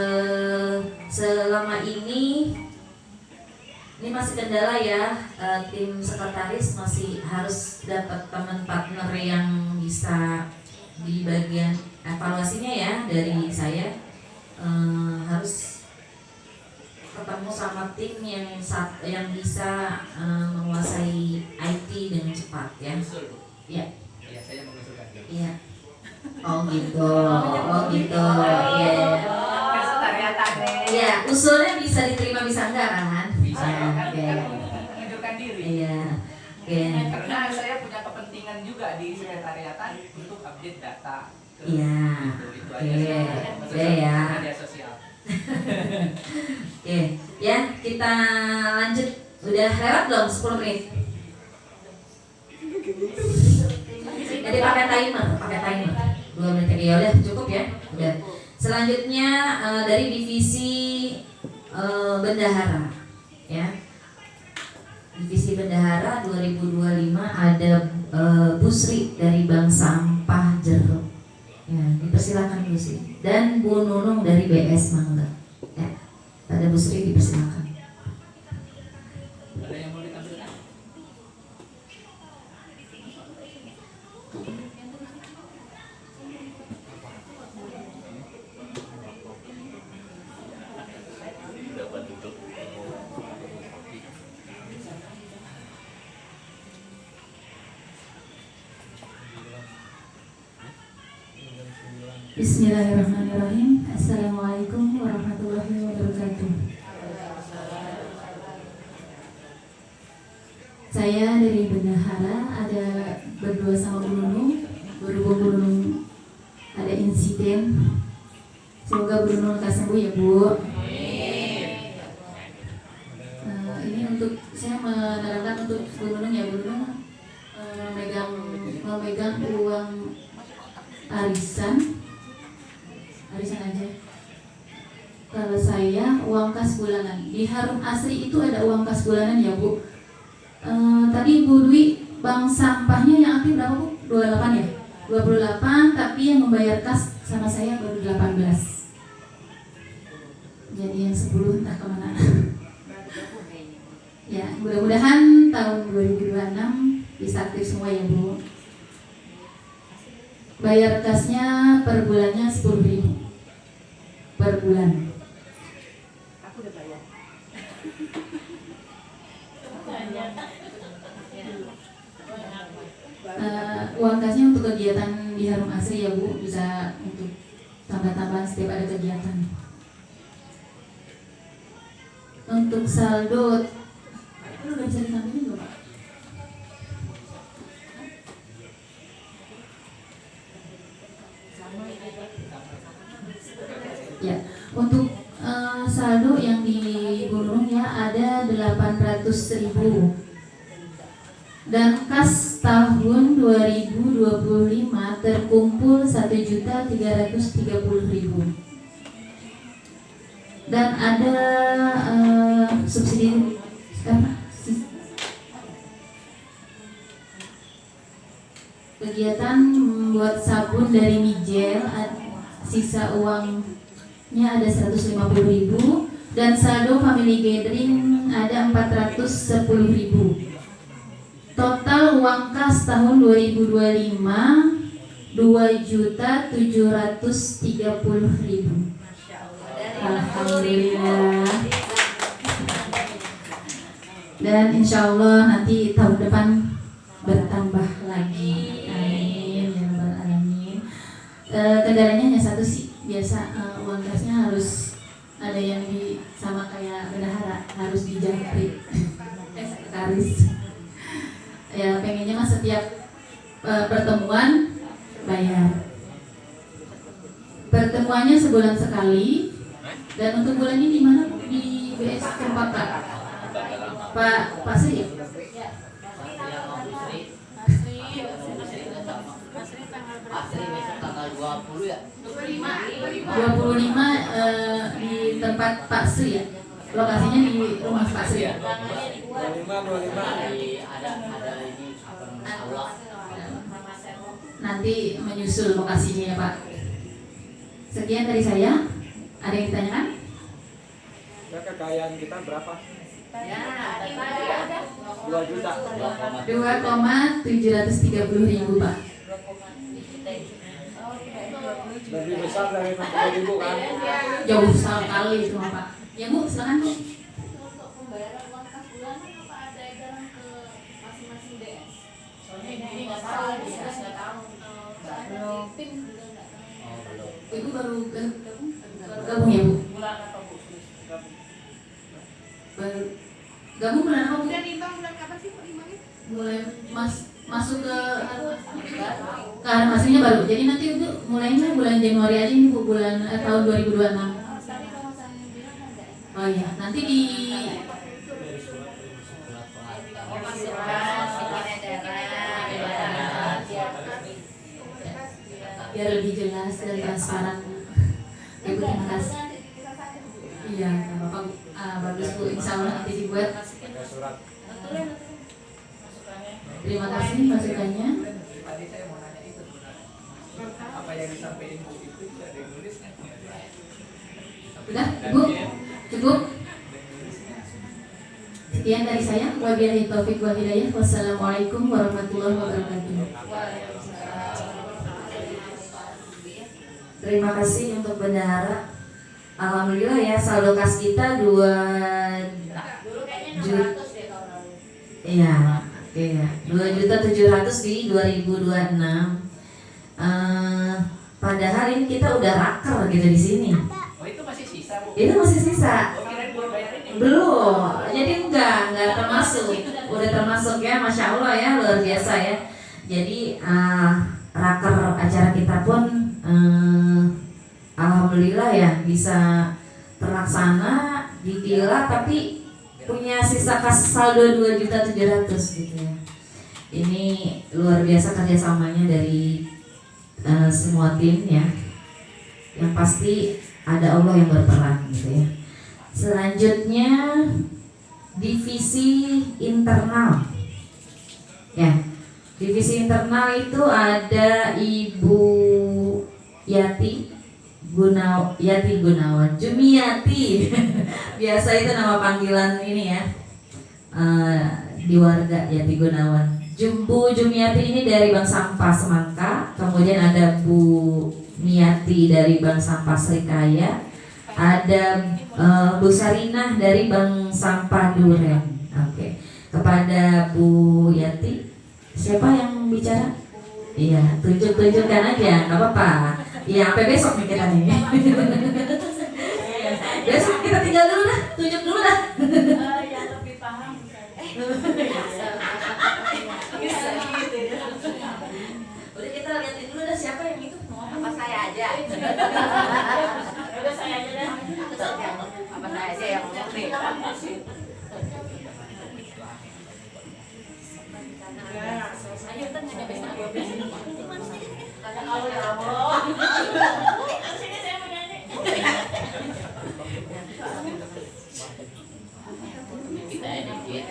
selama ini masih kendala ya, tim sekretaris masih harus dapat teman partner yang bisa di bagian evaluasinya ya dari saya. Harus ketemu sama tim yang bisa menguasai IT dengan cepat ya. Ya. Iya, saya mengusulkan. Iya. Oh gitu. Iya. Iya, usulnya bisa diterima bisa enggak kan? Bisa kan? Oke. Mengundurkan diri. Iya. Oke. Karena saya punya kepentingan juga di sekretariatan untuk update data. Iya. Itu Oke. aja. Oke ya. Media sosial. Oke, ya kita lanjut. Udah lewat belum 10 menit? Jadi pakai timer. 2 menit lagi ya udah cukup ya. Udah. Selanjutnya dari divisi bendahara ya. Divisi bendahara 2025 ada Bu Sri dari Bank Sampah Jeruk. Ya, dipersilakan Bu Sri. Dan Bu Nunung dari BS Mangga. Ya. Pada Bu Sri dipersilakan. Ada yang mau ditampilkan? Bismillahirrahmanirrahim. Assalamualaikum warahmatullahi wabarakatuh. Saya dari bendahara ada berdua sama Bu Nunung. Berhubung Bu Nunung ada insiden, semoga Bu Nunung lekas sembuh ya Bu. Ini untuk saya menerangkan untuk Bu Nunung ya. Bu Nunung memegang uang arisan aja. Kalau saya uang kas bulanan di Harum Asri itu ada uang kas bulanan ya Bu. Tadi Bu Dwi bank sampahnya yang aktif berapa Bu? 28 ya? 28, tapi yang membayar kas sama saya baru 18. Jadi yang 10 entah kemana. Ya, mudah-mudahan tahun 2026 bisa aktif semua ya Bu. Bayar kasnya per bulannya 10.000 per bulan. Aku udah bayar. Uang kasnya untuk kegiatan di Harum Asri ya Bu, bisa untuk tambah-tambahan setiap ada kegiatan. Untuk saldo, itu udah bisa ditampilin belum Pak? Ya, untuk saldo yang di Gunung ya ada 800.000 dan kas tahun 2025 terkumpul 1.330.000 dan ada subsidi kegiatan membuat sabun dari Mijel, sisa uangnya ada 150.000 dan saldo family gathering ada 410.000. Total uang kas tahun 2025 2.730.000. Alhamdulillah. Dan insya Allah nanti tahun depan bertambah lagi. Amin ya rabbal alamin. Kendalanya hanya satu sih, biasa uang kasnya harus ada yang sama kayak bendahara, harus dijangkrik sekretaris. Ya pengennya mah setiap pertemuan bayar. Pertemuannya sebulan sekali. Dan untuk bulan ini di mana Bu? Di BS tempat Pak Sri ya? Asri besok tanggal 20 ya? 25 di tempat Pak Sri ya? Lokasinya di rumah Pak Sri ya? 25. Ada ini aula. Nanti menyusul lokasinya ya Pak. Sekian dari saya. Ada yang ditanyakan? Ya, kekayaan kita berapa? Ya, ada. 2 juta. 2,730.000 Pak. Lebih besar dari 60.000 kan? Jauh sekali itu Pak. Ya Bu, silakan Bu. Untuk pembayaran uang kas bulanan apa ada edaran ke masing-masing DS? Soalnya ini nggak tahu, nggak tahu. Belum. Tim juga nggak tahu. Ibu baru gabung ya Bu? Bulan apa Bu? Baru gabung bulan apa Bu? Bulan kapan sih Pak Imamnya? Mulai masuk ke masihnya baru. Jadi nanti Ibu mulainya bulan Januari aja ini Bu, bulan tahun 2026. Oh iya, nanti di biar lebih jelas dan transparan. Ibu terima kasih. Iya, Bapak bagus Bu, insya Allah nanti dibuat. Terima kasih masukannya. Tadi saya mau nanya itu sebenarnya. Apa yang disampaikan Bu itu ada yang nulisnya? Sudah, Ibu? Cukup? Sekian dari saya. Wabillahi taufiq wal hidayah. Wassalamualaikum warahmatullahi wabarakatuh. Terima kasih untuk bendahara. Alhamdulillah ya, saldo kas kita 2 juta. Iya, iya. 2.700.000 di 2026. Padahal ini kita udah raker gitu di sini. Oh, itu masih sisa Bu? Itu masih sisa. Oh, kirain belum bayar ini. Belum. Jadi enggak termasuk. Udah termasuk ya, Masya Allah ya, luar biasa ya. Jadi raker acara kita pun alhamdulillah ya bisa terlaksana ditilah, tapi punya sisa kas saldo 2.700.000 gitu ya. Ini luar biasa kerjasamanya dari semua tim ya. Yang pasti ada Allah yang berperan gitu ya. Selanjutnya divisi internal ya. Divisi internal itu ada Ibu Yati Gunawan, Jumiati. Biasa itu nama panggilan ini ya, di warga Yati Gunawan. Bu Jumiati ini dari Bank Sampah Semangka. Kemudian ada Bu Miati dari Bank Sampah Srikaya. Ada Bu Sarinah dari Bank Sampah Duren. Oke. Kepada Bu Yati, siapa yang bicara? Iya, tunjuk-tunjukkan aja, nggak apa-apa. Iya, sampai besok nih kita nih. Besok kita tinggal dulu dah, tunjuk dulu dah. Yang lebih paham Udah kita liatin dulu dah siapa yang itu. apa saya aja. Udah saya aja deh. Apa saya aja yang ngomong nih. Ayo kita nyampe setengah 12. Ada kalau ya Allah. Sini saya mau nyanyi. Kita edit ya.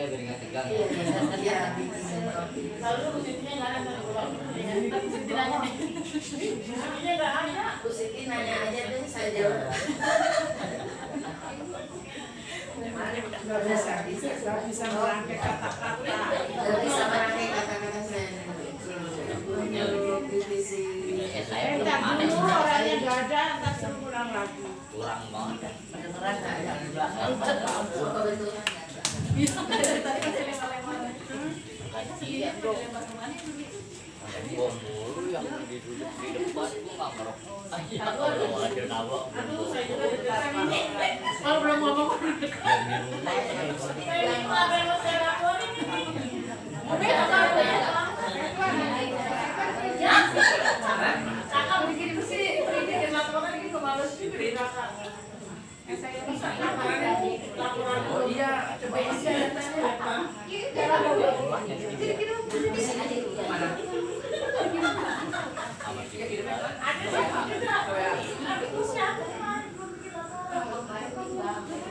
ya beringat tegang. Iya, iya, bikin kopi. Lalu Sitinya nggak ada. Siti nanya nih. Sitinya nggak ada. Bu Siti nanya aja deh, saya jawab. Nggak bisa merangkai kata-kata. Nggak bisa merangkai kata-kata saya. Untuk divisi. Saya belum Tak ada. dulu orangnya nggak ada, tak suruh pulang lagi. Kurang banget. Beneran nggak ada. Kebetulan nggak ada. Tadi masih lempar-lempar. Iya dong. Bom mulu yang duduk di depan gua nggak ngerokok. Kalau ada nama. Aduh, saya juga deg-degan ini. Kalau belum ngomong Yang di rumah. saya apa yang saya laporin? Tapi apa ya? Kakak bikin di sini, bikin laporan ini kemarin juga di Raka. Saya bisa laporan. Oh iya, coba isi datanya. Mana? Ya, kirim aja. Ada siapa juga? Oh ya. Itu siapa kemarin belum kita tahu. Sama apa ini melengkap.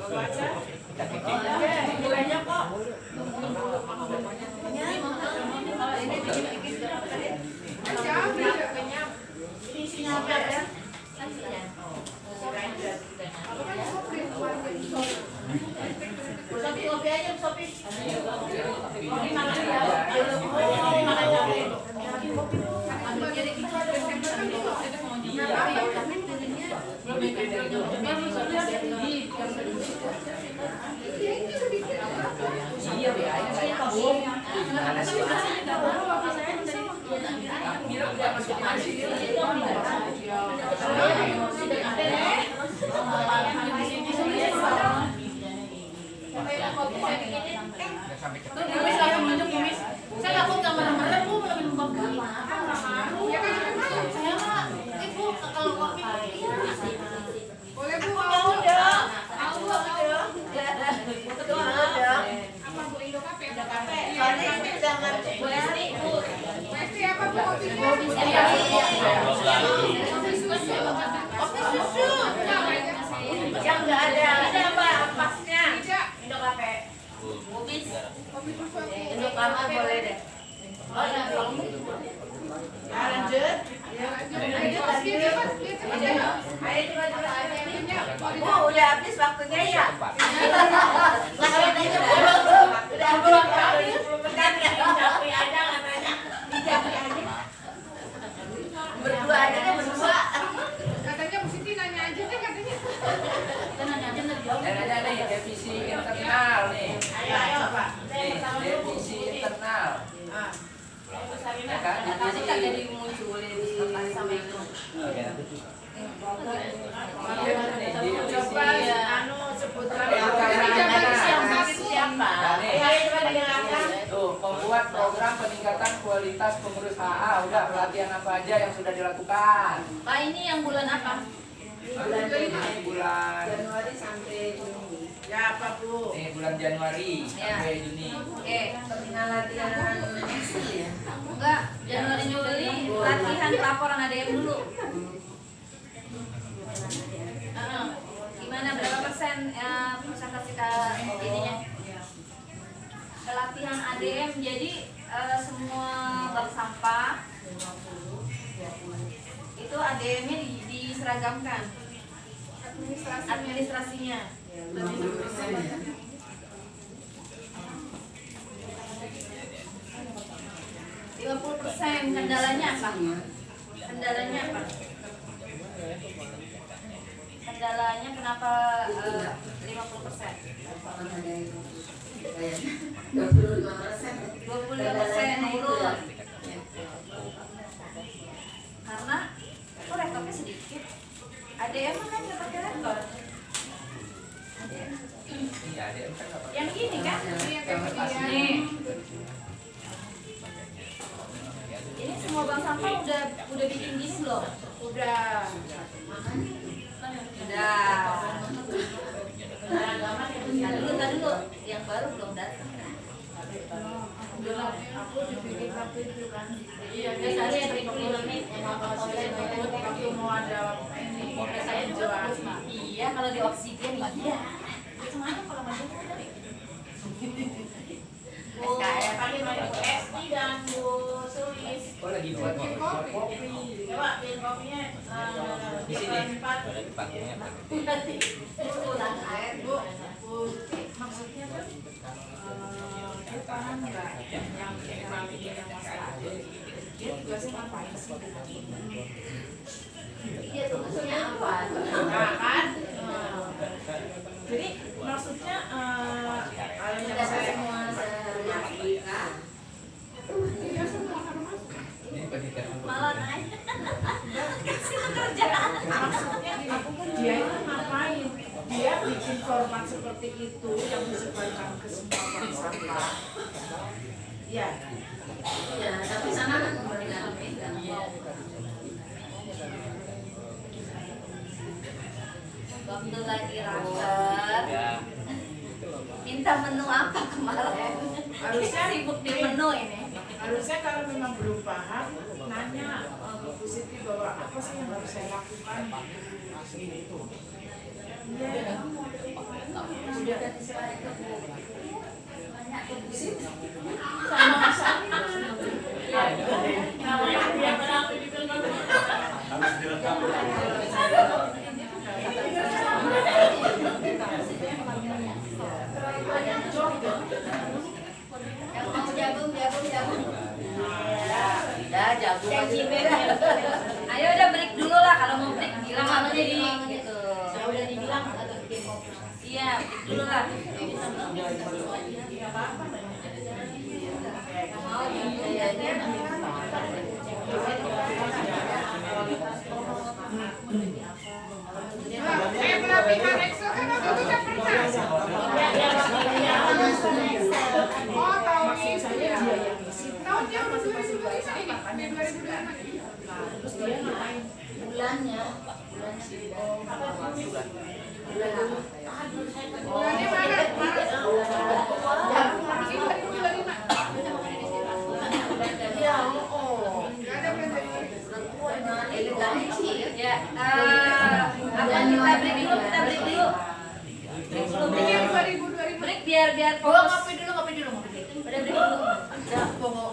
Baca. Nilainya kok. Ini isinya apa ya? Sopi kopi aja, Sopi. Kopi makan ya. Oh, makan jahe. Ambil kiri kita ada Iya, ya. Gimana sih? Mira udah masukin nasi. Kumis langsung nunjuk kumis. Saya langsung nggak merem-merem bu, lebih numpang gak saya mah, ibu kalau kopi boleh bu mau dong, mau dong, betul dong. Apa bu Indo kafe? Indo kafe. Soalnya ini jangan boleh sih bu. Pasti apa bu kopinya? Kopi susu. Yang nggak ada apa ampasnya? Indo kafe. Indo kafe boleh deh. Oh ya, lanjut. Bu, udah habis waktunya ya? Udah habis 20 menit ya? Japri aja katanya. Japri aja. Berdua aja deh, berdua. Katanya Bu Siti nanya aja deh katanya. Kita nanya aja nggak dijawab. Dan ada nih divisi internal nih. Ayo Pak. Nih, divisi internal. Ya kan, Tadi kan jadi divisi munculin sama itu. Coba anu sebutkan siapa? Tuh, pembuat program peningkatan kualitas pengurus HA. Udah, pelatihan apa aja yang sudah dilakukan? Pak, ini yang bulan apa? Bulan Januari sampai Juni. Ya apa Bu? bulan Januari sampai Juni. Oke. Terminal latihan eksil ya. Enggak, Januari Juli latihan pelaporan ADM dulu. Gimana berapa persen persentase ininya? Pelatihan ADM jadi semua bank sampah itu ADM-nya diseragamkan. Administrasinya. 50% ya. 50%. Kendalanya apa? Kendalanya apa? Kendalanya kenapa 50%? 25% nurut. Karena kok rekornya sedikit. ADM kan nggak pakai rekor. Iya, ADM kan nggak pakai. Yang gini kan? Pasti. Nih. Ini semua bank sampah udah bikin gini belum? Udah. Udah. Tadi dulu, yang baru belum datang. Aku dibikin waktu itu kan. Iya, biasanya yang terima nih. Waktu mau ada ini. Saya juga. Iya, kalau di oksigen iya. SKM pakai Bu Esti dan Bu Sulis. Oh lagi buat Bikin kopi. Coba bikin kopinya. Di sini. Pakainya Ulang air Bu. Maksudnya kan dia paham nggak yang masalah dia tugasnya ngapain sih? Iya tugasnya apa? Nah kan? Jadi maksudnya kalau yang saya semua yakinkan dia semua harus masuk. Ini pendidikan. Malah naik. Kasih pekerjaan. Maksudnya dia itu ngapain? Dia bikin format seperti itu yang disebarkan ke semua bank sampah. Iya. Ya, tapi sana kan memberikan pegang. Waktu lagi rapat, minta menu apa kemarin? Harusnya sibuk di menu ini. Harusnya kalau memang belum paham, nanya ke Bu Siti bahwa apa sih yang harus saya lakukan. Gitu. Iya. Sudah diserahin ke Bu. Banyak ke Bu Siti. Sama Mas Ari. Kalau dia berapa di film Harus direkam. yang mau jagung. Ya, jagung aja. Ayo udah break dulu lah, kalau mau break bilang apa jadi gitu. Ya udah dibilang atau bikin kopi. Iya, break dulu lah. Mau kayaknya Pelatihan Excel kan waktu itu udah pernah. Oh, tahun ini tahun dia udah 2025 ini, 2025. terus dia ngapain? Bulannya Bulannya Maret. Ini 2025. ya, oh. Nggak ada belanja ini. Ya, apa kita break dulu, Ini 2025. break biar fokus. Ngopi dulu. Udah break dulu. Ya, pokok.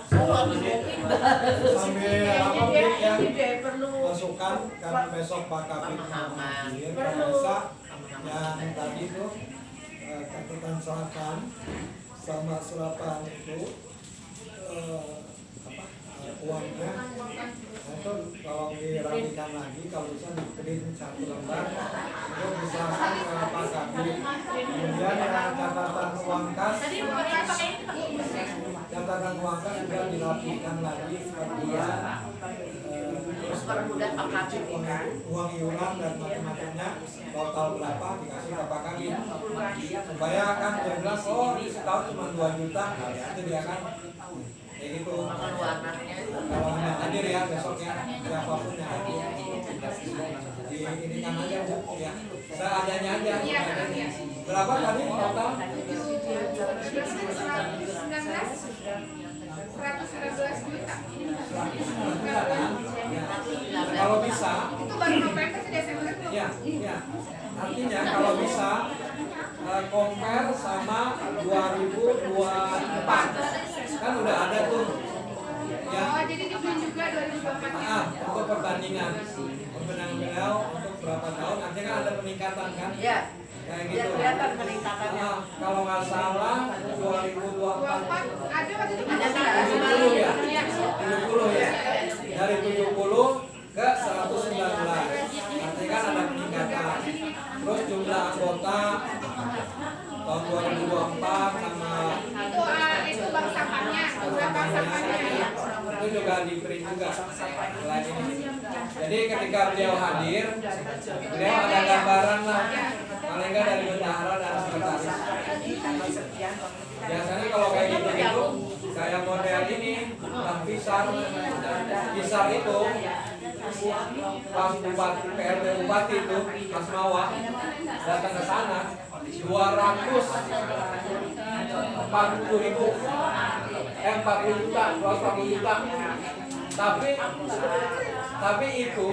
Sambil apa break ya? Ide perlu Masukan karena besok Pak Kabit memanggil Pak Esa yang tadi itu catatan selatan sama serapan itu uangnya. Nah, itu kalau dirapikan lagi, kalau bisa diprint satu lembar itu diserahkan ke Pak Kabit. Kemudian catatan uang kas, catatan uang kas juga dirapikan lagi sepertinya. Terus Permudah Pak Kabit kan. uang iuran dan macam-macamnya total berapa dikasih ke Pak Kabit supaya kan dia bilang oh setahun cuma 2 juta, nah, itu dia kan kayak gitu. Kalau yang hadir ya besok ya siapapun yang hadir di ini kan aja Bu ya seadanya aja. Berapa tadi total? 119 juta. Kalau bisa Itu baru November ke Desember belum. ya, artinya kalau bisa compare sama 2024 kan udah ada tuh ya. Oh, jadi dibeli juga 2024-nya. Untuk perbandingan beliau untuk berapa tahun nanti kan ada peningkatan kan Ya. kayak Biar gitu. kelihatan peningkatannya. Kalau nggak salah 2024 Ada waktu itu Ada 70 ya, Iya. 70 ya, dari 70 ke 119, artinya kan ada peningkatan. Terus jumlah anggota tahun 2024 sama itu bank sampahnya, bank sampahnya ya. itu juga di print juga selain ini. Jadi ketika beliau hadir, beliau ada gambaran lah, paling nggak dari bendahara dan sekretaris. Biasanya kalau kayak gitu kayak model ini, Bang Pisar itu pas bupati PRT Bupati itu Mas Mawar datang ke sana 240.000 40 juta 240 juta tapi itu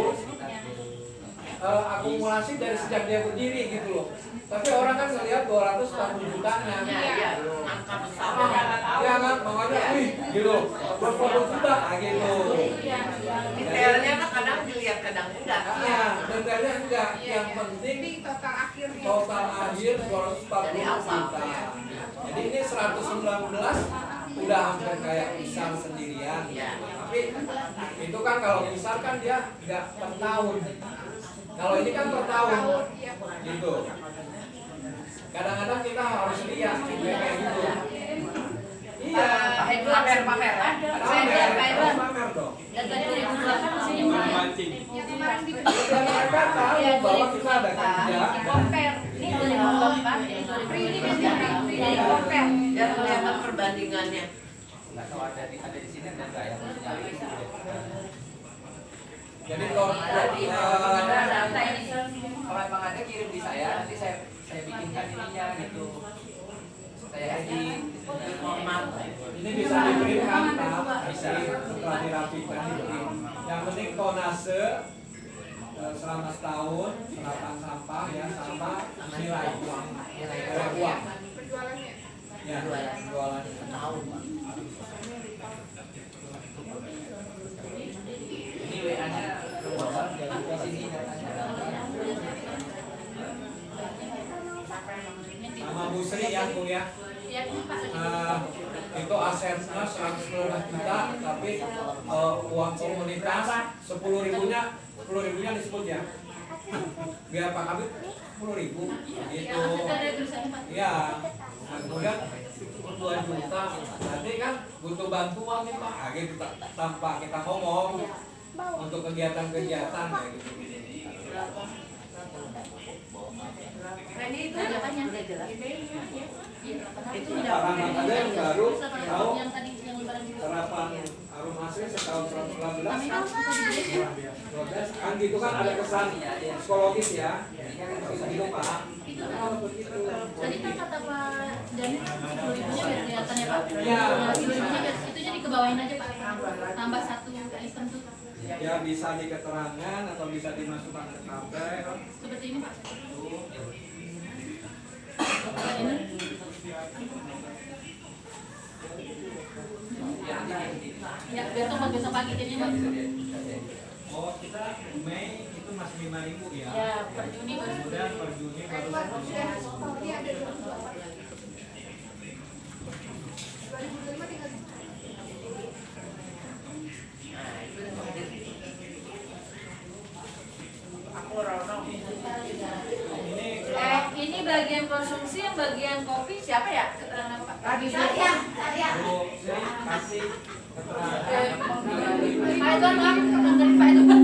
akumulasi dari sejak dia berdiri gitu loh. Tapi orang kan ngelihat 240 jutanya. Iya, angka besar. Iya kan, makanya wih gitu. 240 juta gitu. Detailnya kan kadang dilihat kadang enggak. Iya, detailnya enggak. Yang penting total akhirnya. total akhir 240 juta. Jadi ini 119 udah hampir kayak pisang sendirian. Tapi itu kan kalau pisang kan dia enggak per tahun. Kalau ini kan per tahun. Gitu. Kadang-kadang kita harus lihat kayak gitu. Iya. Pamer. Pamer dong. Dan tadi 2008 masih nyumbang. Yang kemarin di Dan mereka tahu bahwa kita ada kerja. Compare. Ini 2008, ini 2008. Jadi compare dan kelihatan perbandingannya. Nggak tahu ada di sini ada nggak yang nyari. Jadi kalau Kalau emang ada kirim di saya, nanti saya bikinkan ininya gitu. Saya di format. ini bisa diberikan bisa setelah dirapikan dikirim. Yang penting tonase selama setahun serapan sampah ya sama nilai uang. penjualannya. Ya, jualan Setahun. Ini WA-nya ke bawah dari sini datanya. sama Bu Sri ya Bu ya. Itu asetnya 112 juta tapi uang komunitas 10.000-nya disebut ya. Biar Pak Kabit 10.000 gitu. Iya. Nah, kemudian 2 juta nanti kan butuh bantuan nih Pak. Gitu tanpa kita ngomong untuk kegiatan-kegiatan kayak gitu. Ini itu jawabannya udah jelas. Itu Sekarang ada yang baru tahu yang tadi yang lebaran juga. sarapan Harum Asri setahun 119 kan gitu kan ada kesan psikologis ya. Gitu Pak. Tadi kan kata Pak Jani 10.000-nya biar kelihatan ya Pak. Iya. 10.000-nya itu jadi kebawain aja Pak. Tambah satu item tuh. Ya bisa di keterangan atau bisa dimasukkan ke tabel. Seperti ini Pak. Ya, besok pagi jadinya Pak. Oh, kita Mei itu masih 5.000 ya. Ya, per Juni baru. Kemudian per Juni baru Tahunnya ada 28. 2005 tinggal Ini bagian konsumsi, yang bagian kopi siapa ya? Keterangan apa Pak? Bu Sri kasih keterangan. Pak Edwan, dari Pak Edwan.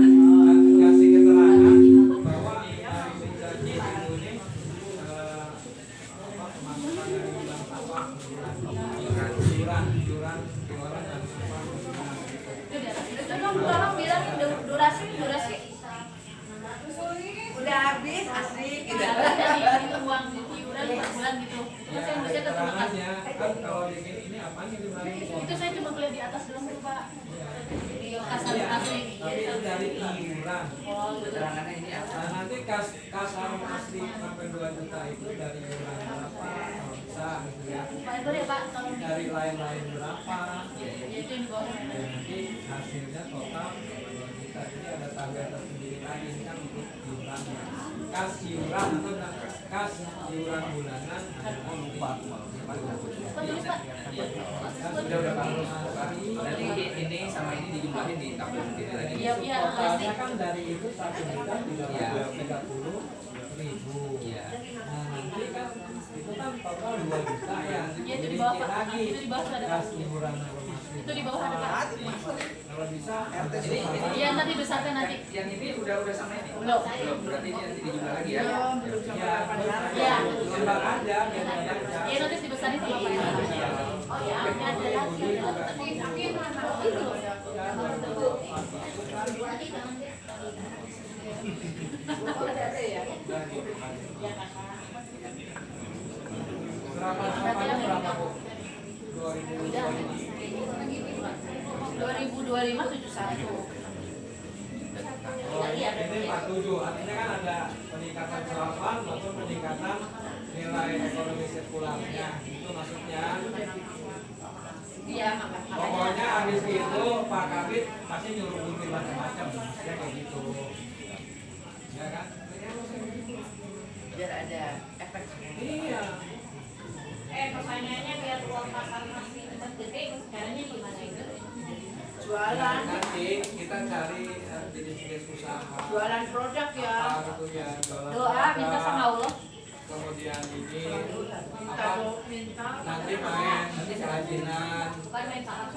Kasih keterangan bahwa dari janji Ibu ini pemasukan dari bank sampah iuran dan sampah. Tolong bilang durasi. Udah habis asik gitu. Dari uang iuran per bulan gitu. Ya, Terus yang ada bisa ketemu Pak. keterangannya kan kalau di sini ini apanya di mana Itu saya cuma kuliah di atas doang tuh Pak. Di kasar Iya, asli. tapi itu dari iuran. Oh, gitu. Keterangannya ini apa? Nah, nanti kas Harum Asri sampai 2 juta itu dari iuran berapa kalau bisa gitu ya. Pak Edwan ya Pak, tolong. Dari lain-lain berapa. Ya itu yang di bawah. Ya, nanti hasilnya total 2 juta. Jadi ada tangga tersendiri lagi ini kan untuk iurannya. Kas iuran atau kas iuran bulanan adalah lupa. Udah bagus. Nanti ini sama ini dijumlahin di tabel sendiri lagi. Iya, Totalnya kan dari itu 1.330.000. Iya. Nah nanti kan itu kan total 2 juta ya. Iya, itu Jadi di bawah, dikit Pak. lagi Itu di bawah ada, Pak. kas iuran Harum Asri. Itu di bawah ada Pak. Kalau bisa Ini Iya, nanti besarnya nanti. yang ini udah sama ini. Belum. Berarti ini nanti dijumlah lagi ya. Iya. Lembag aja biar ada. Iya, nanti dibesarin sama Pak. Oh ya, ada lagi. Tapi mana? Itu. Serapan berapa Bu? 2025 71. Oh, ini 47, artinya kan ada peningkatan serapan maupun peningkatan nilai ekonomi sirkularnya. Itu maksudnya. Iya, makanya. Pokoknya habis itu Pak Kabit pasti nyuruh gunting macam-macam, maksudnya kayak gitu. Ya kan? Biar ada efek. Iya. Pertanyaannya biar uang pasar masih tetap gede, caranya gimana itu? Jualan. Nanti kita cari jenis-jenis usaha. Jualan produk ya. Apa gitu ya, jualan Doa minta produk. sama Allah. Kemudian ini Minta minta. nanti main kerajinan. Bukan main saham.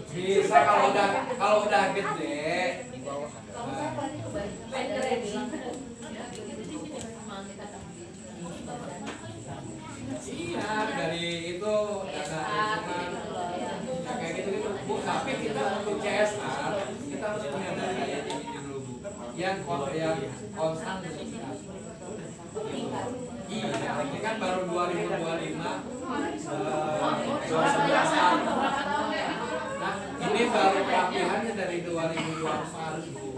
Bisa kalau udah gede. Iya, dari itu dana hitungan ya kayak gitu Bu, tapi kita untuk CSR kita harus punya dana yang tinggi dulu Bu. Yang konstan iya, ini kan baru 2025 nah ini baru pelatihannya dari 2024 Bu.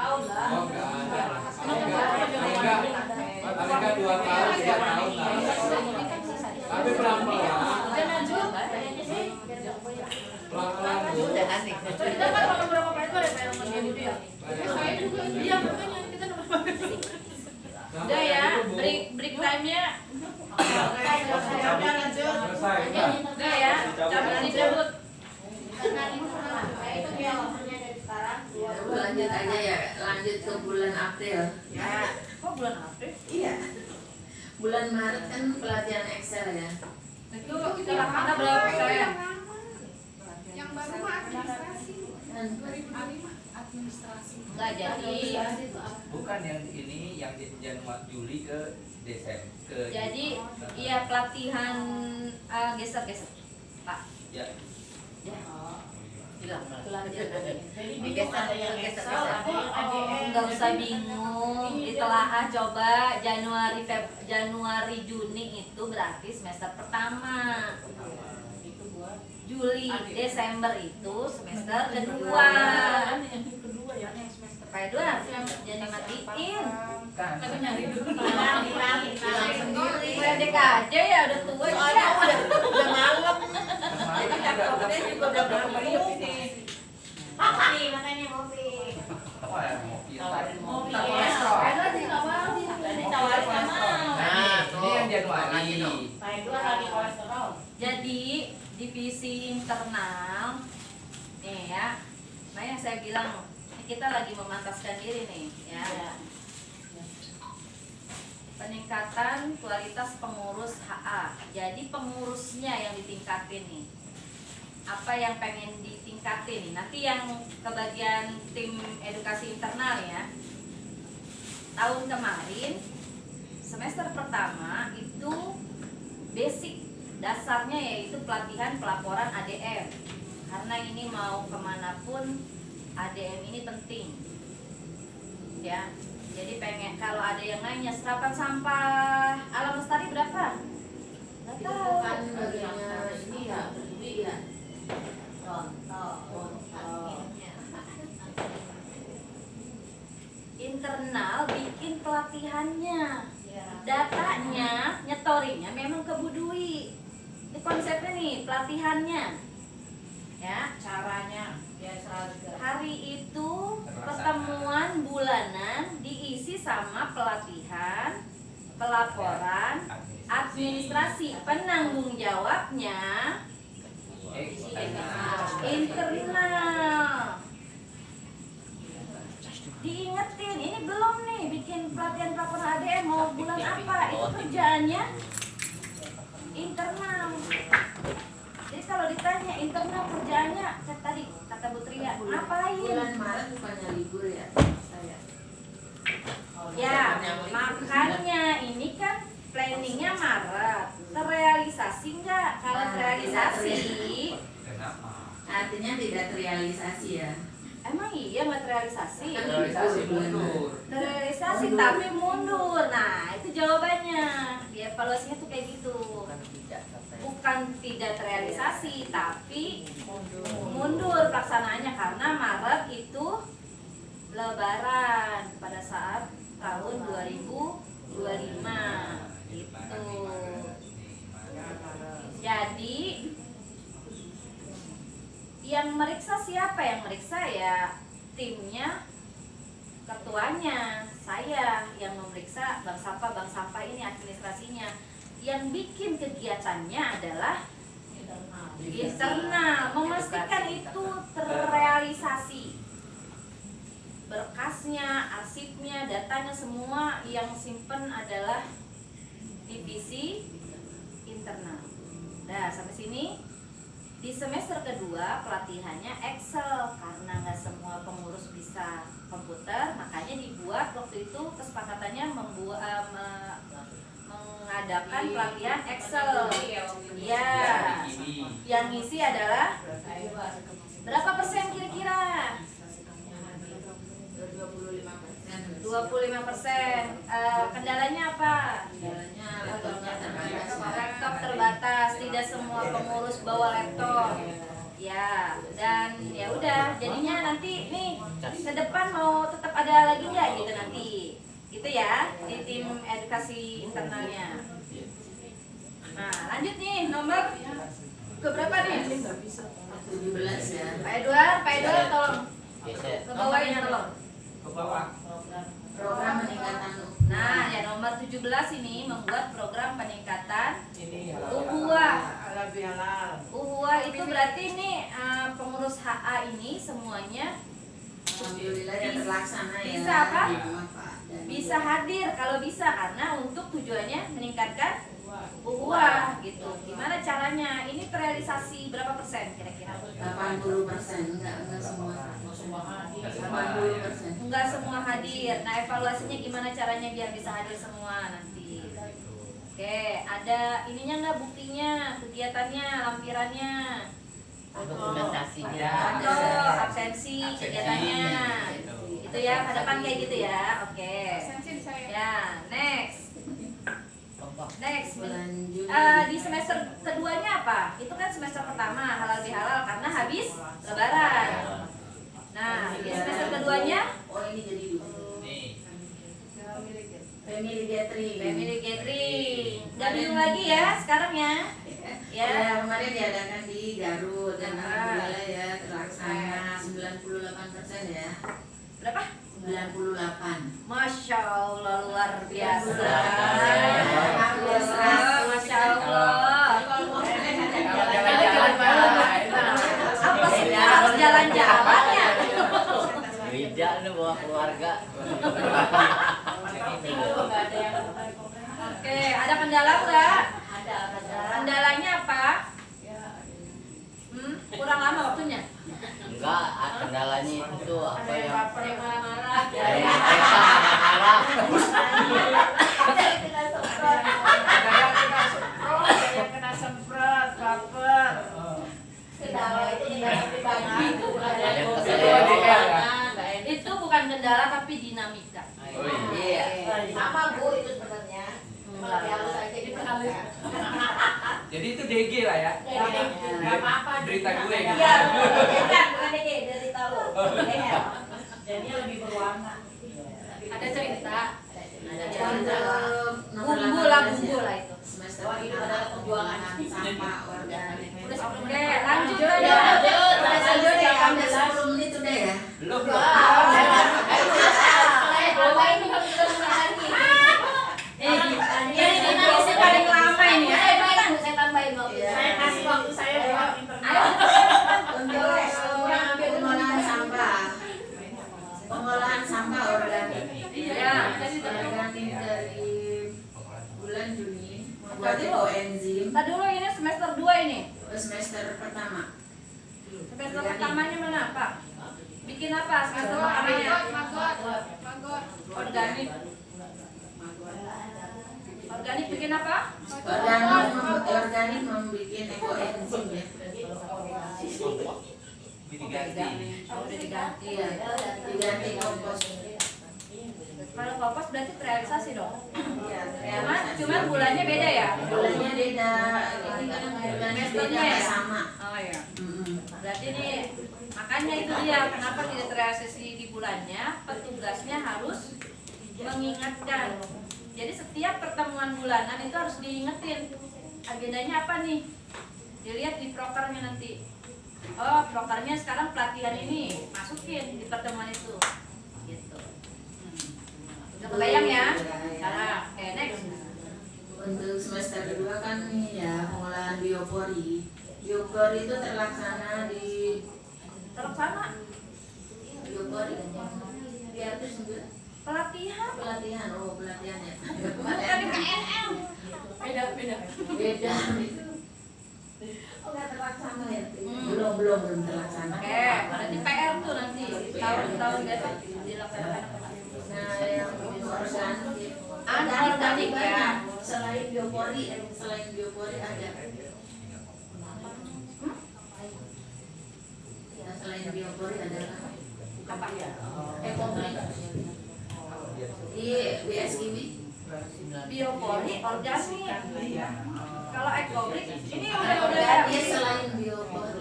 Oh enggak ada. Paling enggak 2 tahun 3 tahun lah. Tapi pelan-pelan. Pelan-pelan Bu. Kita kan kalau berapa kali itu ada PR sama dia gitu ya. Saya juga. Iya makanya kita udah ya, break time-nya. Udah lanjut. Udah ya, cabut. Lanjut aja ya, lanjut ke bulan April. Ya, kok bulan April? Iya. Bulan Maret kan pelatihan Excel ya. Itu kita berapa saya? Yang baru mah administrasi. 2005 administrasi. Enggak jadi. Bukan yang ini yang di Januari Juli ke Desember. Jadi iya pelatihan geser Pak. Ya. Hilang Jadi geser yang geser. nggak usah bingung, ditelaah coba Januari Juni itu berarti semester pertama. Juli Desember itu semester kedua. Kayak dua jadi matiin. Kan. Nyari dulu. Hilang sendiri. Ledek aja ya udah tua Soalnya ya. udah malam. Jadi Laptopnya juga udah berapa ini. Kopi makanya kopi. Wah, mobil. Kopi ya. Ada sih nggak mau. Tadi tawarin nggak mau. Nah, ini yang Januari. Kayak dua lagi kolesterol. Jadi divisi internal nih ya. Nah yang saya bilang kita lagi memantaskan diri nih ya. Peningkatan kualitas pengurus HA. Jadi pengurusnya yang ditingkatin nih. Apa yang pengen ditingkatin nih? Nanti yang kebagian tim edukasi internal ya. Tahun kemarin semester pertama itu basic dasarnya yaitu pelatihan pelaporan ADM. Karena ini mau kemanapun ADM ini penting. Ya. Jadi pengen kalau ada yang nanya serapan sampah alam lestari berapa? Nggak tahu. Kan bagiannya ini ya, berdui ya. Contoh. Internal bikin pelatihannya. Datanya, nyetorinnya memang ke Bu Dwi. Ini konsepnya nih, pelatihannya. Ya, caranya hari itu pertemuan bulanan diisi sama pelatihan, pelaporan, administrasi, penanggung jawabnya internal. Diingetin, ini belum nih bikin pelatihan pelaporan ADM mau bulan apa? Itu kerjaannya internal. Jadi kalau ditanya internal kerjaannya tadi kata Bu Tria ngapain? Bulan Maret bukannya libur ya saya. Ya makanya ini kan planningnya Maret. Terrealisasi nggak? Kalau terrealisasi, Kenapa? Artinya tidak terrealisasi ya. emang iya nggak terrealisasi? Realisasi mundur. Terrealisasi tapi mundur. Nah itu jawabannya. Dievaluasinya tuh kayak gitu. bukan tidak terrealisasi, tapi mundur pelaksanaannya karena Maret itu Lebaran pada saat tahun 2025 gitu. Jadi yang meriksa siapa? Yang meriksa ya timnya, ketuanya, saya yang memeriksa bank sampah ini administrasinya. Yang bikin kegiatannya adalah internal, memastikan itu terrealisasi. Berkasnya, arsipnya, datanya semua yang simpen adalah divisi internal. Nah, sampai sini. Di semester kedua pelatihannya Excel karena nggak semua pengurus bisa komputer, makanya dibuat waktu itu kesepakatannya mengadakan pelatihan Excel. Ya, yang ngisi adalah berapa persen kira-kira? 25%. Kendalanya apa? Laptop terbatas, tidak semua pengurus bawa laptop. Ya, dan ya udah, jadinya nanti nih ke depan mau tetap ada lagi nggak gitu nanti, gitu ya di tim edukasi internalnya. Nah, lanjut nih nomor ke berapa nih? 17 ya. Pak Edward tolong ke bawahnya tolong. Ke bawah. Program peningkatan. Nah, ya nomor 17 ini membuat program peningkatan uhuah. Uhuah itu berarti nih pengurus HA ini semuanya Alhamdulillah ya terlaksana ya. bisa apa? Bisa hadir kalau bisa, karena untuk tujuannya meningkatkan uhuah gitu. Gimana caranya? Ini terrealisasi berapa persen kira-kira? 80%, enggak semua. 80%. Enggak semua hadir. Nah, evaluasinya gimana caranya biar bisa hadir semua nanti? Oke, ada ininya enggak buktinya, kegiatannya, lampirannya? Dokumentasinya. Atau absensi kegiatannya? Itu ya, ke depan kayak gitu ya. Oke. Ya, next. Di semester keduanya apa? Itu kan semester pertama halal bihalal karena habis Lebaran. Nah, di semester keduanya, Oh ini jadi dulu. Family gathering. Gak bingung lagi ya sekarang ya. Ya, kemarin diadakan di Garut dan alhamdulillah ya terlaksana 98% ya. Berapa? 98. Masya Allah luar biasa. Masya Allah. Apa sih harus jalan-jalan ya? Beda nih bawa keluarga. Oke, ada kendala nggak? Kendalanya apa? Kurang lama waktunya? Enggak, kendalanya itu apa yang marah-marah. Kena semprot, baper. Itu bukan kendala tapi dinamika. Iya. Sama Bu itu sebenarnya. Halus aja gitu. Jadi itu DG lah ya. Enggak apa-apa. Berita gue gitu. Iya, bukan DG, derita lo. Jadi lebih berwarna. Ada cerita. Bumbu lah itu. Semester ini adalah perjuangan sampah organik. Oke, lanjut ya. Lanjut ya, ambil 10 menit udah ya. Belum. Ini sih paling lama ini. Saya tambahin waktu. Saya kasih waktu saya buat internal. Untuk pengolahan sampah. Pengolahan sampah organik. Iya. Organik dari bulan Juni. Membuat ekoenzim. Tadi dulu ini semester 2 ini. Semester pertama. Semester pertamanya mana, Pak? Bikin apa semester pertamanya? Organik. Organik bikin apa? Organik membuat ekoenzim ya. Udah diganti ya. Diganti kompos. Kalau kompos berarti terrealisasi dong. Cuman bulannya beda ya? Bulannya beda. Ini kan semesternya ya sama. Oh ya. Berarti nih makanya itu dia kenapa tidak terrealisasi di bulannya, petugasnya harus mengingatkan. Jadi setiap pertemuan bulanan itu harus diingetin agendanya apa nih, dilihat di prokernya nanti. Oh prokernya sekarang pelatihan ini, masukin di pertemuan itu gitu. Udah kebayang ya? Nah, oke next. Untuk semester kedua kan nih ya pengolahan biopori. Biopori itu terlaksana di biopori di artis juga. Pelatihan oh pelatihan ya. Bukan di PNL. Beda. Oh nggak terlaksana ya? Belum terlaksana. Oke, berarti PR tuh nanti tahun besok dilaksanakan. Nah yang organik Anorganik ya. Selain biopori ada. Ya selain biopori ada Apa ya? ekobrik di BSKB. Biopori organik. Kalau ekobrik ini udah Dia selain biopori.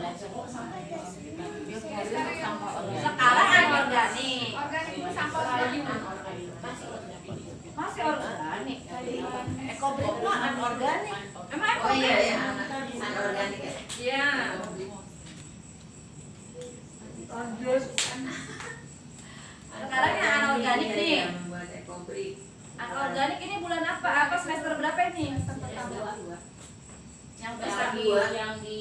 sekarang anorganik. Organik itu sampah lagi. Masih organik. Ekobrik itu anorganik. Emang Oh ekobrik? iya anorganik ya. Iya. Sekarang yang anorganik nih. Membuat ekobrik. Anorganik ini bulan apa? Apa semester berapa ini? Yang Yang di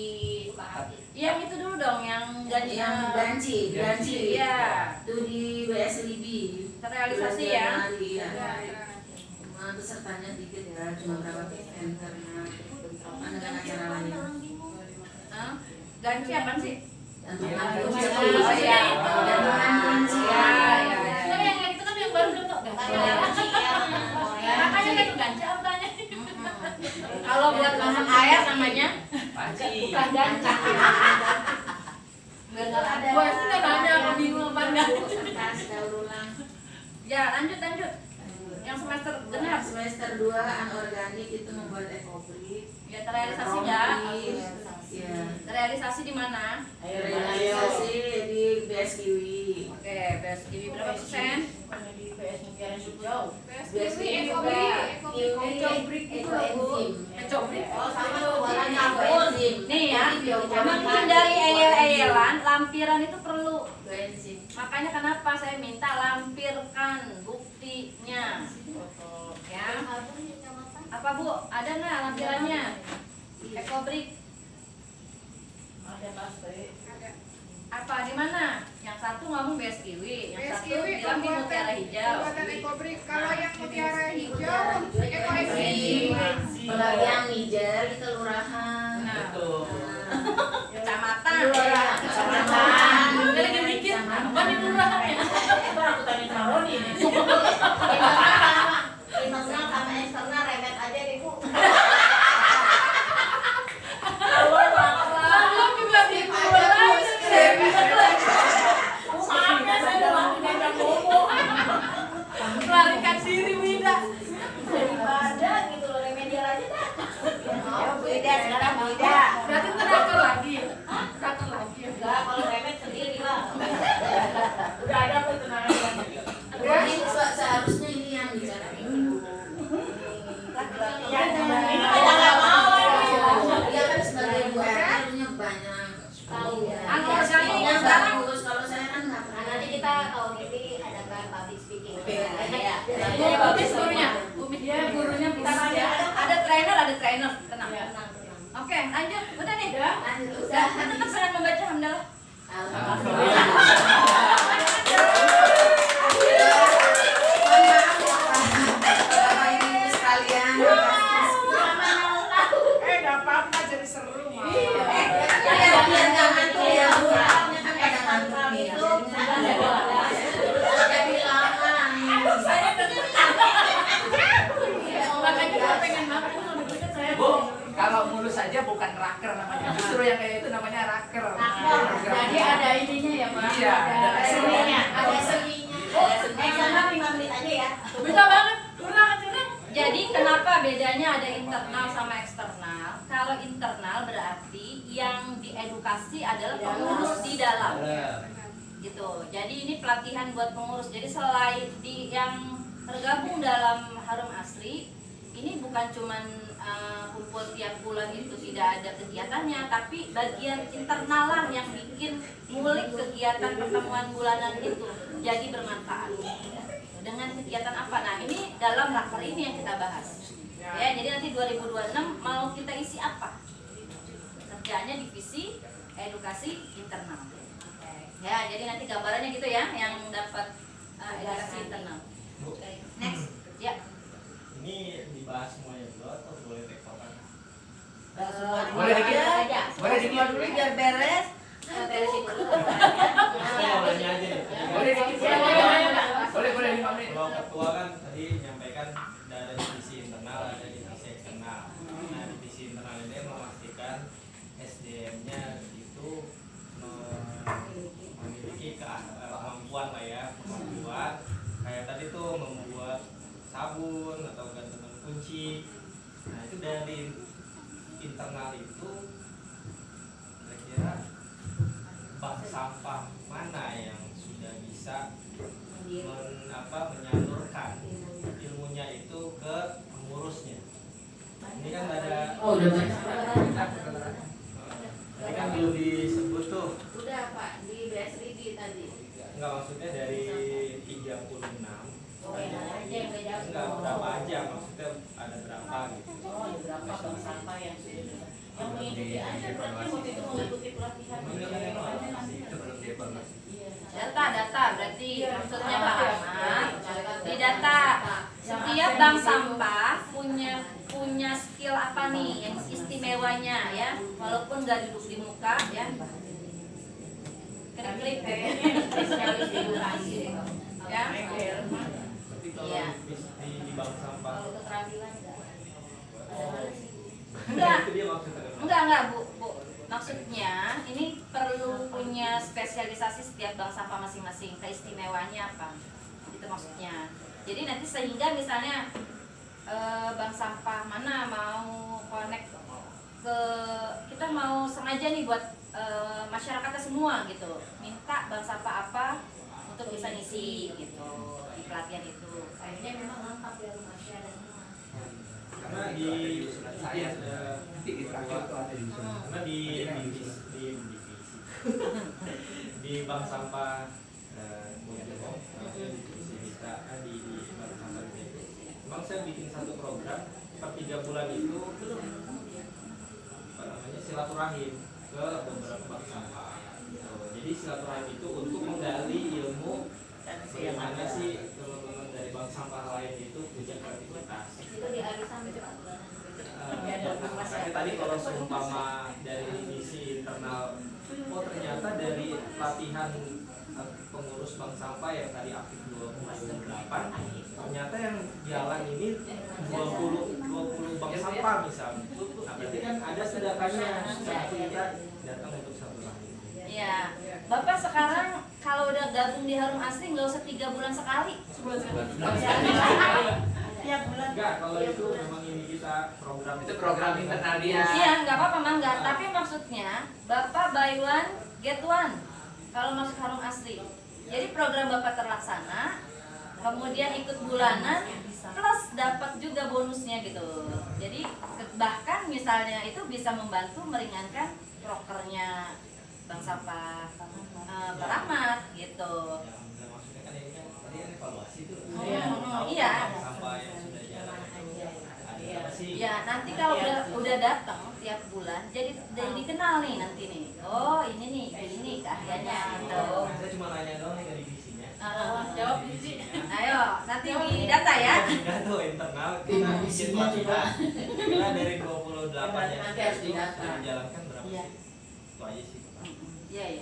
yang itu dulu dong, yang Ganci. Iya. Itu di BSLB. Terrealisasi ya. Cuma pesertanya dikit ya, cuma berapa persen karena dengan acara lain. Hah? Ganci apa sih? Gantungan Oh kunci. iya. Gantungan kunci. Ya. Kan yang itu kan yang baru belum tau. Makanya kan ganci apa tanya? Kalau buat masak air namanya bukan ganci. Benar ada. Gua sih nggak ada, aku bingung apa enggak. Kertas daur ulang. Ya lanjut. Yang semester genap. Semester 2 anorganik itu membuat ekobrik. Ya terrealisasi ya. Ya. Terrealisasi di mana? Realisasi di BSKW. Oke, BSKB berapa persen? BSKW Ekobrik itu loh, Bu. Ekobrik. Oh sama warnanya enzim. Nih ya, menghindari eyel-eyelan, lampiran itu perlu. Enzim. Makanya kenapa saya minta lampirkan buktinya. Ya. Apa Bu? Ada nggak lampirannya? Ekobrik. Ada pasti. Apa di mana? Yang satu ngomong BSKW, yang satu BSKW bilang di Mutiara Hijau. pembuatan ekobrik. Kalau yang mutiara hijau, ekoenzim. Kalau yang Nijer di kelurahan. Nah, Betul. kecamatan. Kecamatan. Dia lagi mikir, apa di kelurahan ya? Itu aku tanya Maroni nih. Internal sama eksternal remet aja deh Bu. Lalu juga di kelurahan. Maafnya saya udah lama ngajak ngomong. Melarikan diri Wida. Daripada gitu loh remedial aja dah. Ya beda sekarang beda. Berarti teratur lagi. Teratur lagi. Enggak, kalau remet sendiri lah. Udah ada aku tenang aja. Ini seharusnya ini yang bicara minggu. Ya, Ini ini pada nggak mau. aja. Dia kan sebagai Bu RT harusnya banyak tahu ya. Anorganik Yang sekarang. bagus. Kalau saya kan nggak pernah. Nanti kita tahun ini adakan public speaking. Iya. Jadi bagus gurunya. Iya, gurunya bukan ada. Ada trainer, tenang. Oke, lanjut. Udah nih. Udah. Tetap senang membaca hamdalah. Alhamdulillah. Bapak Ibu sekalian. Nggak apa-apa jadi seru mah. Biar nggak ngantuk ya Bu. Soalnya kan pada ngantuk gitu. Jadi lama. Makanya gue pengen banget saya. Bu, kalau mulus saja bukan raker namanya. Justru yang kayak itu namanya raker. Jadi ada ininya ya Pak. Iya, ada kenapa bedanya ada internal sama eksternal? Kalau internal berarti yang diedukasi adalah pengurus di dalam. Gitu. Jadi ini pelatihan buat pengurus. Jadi selain yang tergabung dalam Harum Asri, ini bukan cuman kumpul tiap bulan itu, tidak ada kegiatannya, tapi bagian internal lah yang bikin ngulik kegiatan pertemuan bulanan itu jadi bermanfaat. Dengan kegiatan apa? Nah, ini dalam raker ini yang kita bahas. Ya, jadi nanti 2026 mau kita isi apa? Kerjanya divisi edukasi internal. Ya, jadi nanti gambarannya gitu ya, yang dapat edukasi internal. Next, ya. Ini dibahas semuanya dulu atau boleh tektokan? Boleh aja. Boleh semua dulu biar beres. Beresin dulu. Boleh aja nih. Boleh Boleh 5 menit. Kalau ketua kan tadi menyampaikan ada divisi internal, ada divisi eksternal. Nah, divisi internal ini memastikan SDM-nya itu memiliki kemampuan lah ya, kemampuan kayak tadi tuh membuat sabun atau gantungan kunci. Nah, itu dari internal itu kira-kira bank sampah mana yang sudah bisa menyalurkan ilmunya itu ke pengurusnya. Ini kan ada udah banyak. Ini kan belum disebut tuh. Udah Pak, di BSRD tadi. Enggak, maksudnya dari 36. Oh, yang aja yang beda. Enggak, berapa aja, maksudnya ada berapa gitu. Oh, ada berapa bank sampah yang sudah yang mengikuti aja, berarti waktu itu mengikuti pelatihan. Data berarti maksudnya Pak Ahmad. Di data setiap bank sampah punya skill apa nih yang istimewanya ya, walaupun nggak duduk di muka ya. Klik spesialis edukasi ya. Iya. Di bank sampah. Kalau keterampilan enggak Bu. Maksudnya ini perlu punya spesialisasi setiap bank sampah masing-masing, keistimewanya apa? Itu maksudnya. Jadi nanti sehingga misalnya bank sampah mana mau connect ke, kita mau sengaja nih buat masyarakatnya semua gitu, minta bank sampah apa untuk bisa ngisi gitu di pelatihan itu. Akhirnya memang lengkap ya, masih ada semua. Karena di saya karena di bank sampah divisi kita di bank sampah itu, memang saya bikin satu program per 3 bulan itu apa namanya, silaturahim ke beberapa bank sampah. Jadi silaturahim itu untuk menggali ilmu bagaimana sih teman-teman dari bank sampah lain itu punya kreativitas. Itu di arisan itu Makanya tadi kalau seumpama dari divisi internal, oh ternyata dari latihan pengurus bank sampah yang tadi aktif 28, ternyata yang jalan ini 20 bank sampah misalnya. Nah, berarti kan ada sedekahnya kita datang untuk satu lagi. Iya, Bapak sekarang kalau udah gabung di Harum Asri nggak usah 3 bulan sekali. Sebulan sekali. Tiap bulan. Enggak, kalau itu memang ini kita program. Itu program internal dia. Iya, nggak apa-apa Mangga. Tapi maksudnya Bapak buy one get one kalau masuk Harum Asri. Jadi program Bapak terlaksana, kemudian ikut bulanan plus dapat juga bonusnya gitu. Jadi bahkan misalnya itu bisa membantu meringankan prokernya bank sampah Beramat gitu. Maksudnya kan ini kan tadi kan evaluasi tuh. Iya. Sampah yang sudah jalan. Ya nanti kalau udah datang tiap bulan, jadi dikenal nih nanti nih. Oh ini keahliannya gitu. Saya cuma nanya doang nih dari divisinya. Jawab divisi. Ayo nanti di data ya. Data internal kita bikin pelatihan. Kita dari 28 yang nanti harus didata. Dijalankan berapa sih? Itu aja sih. Iya.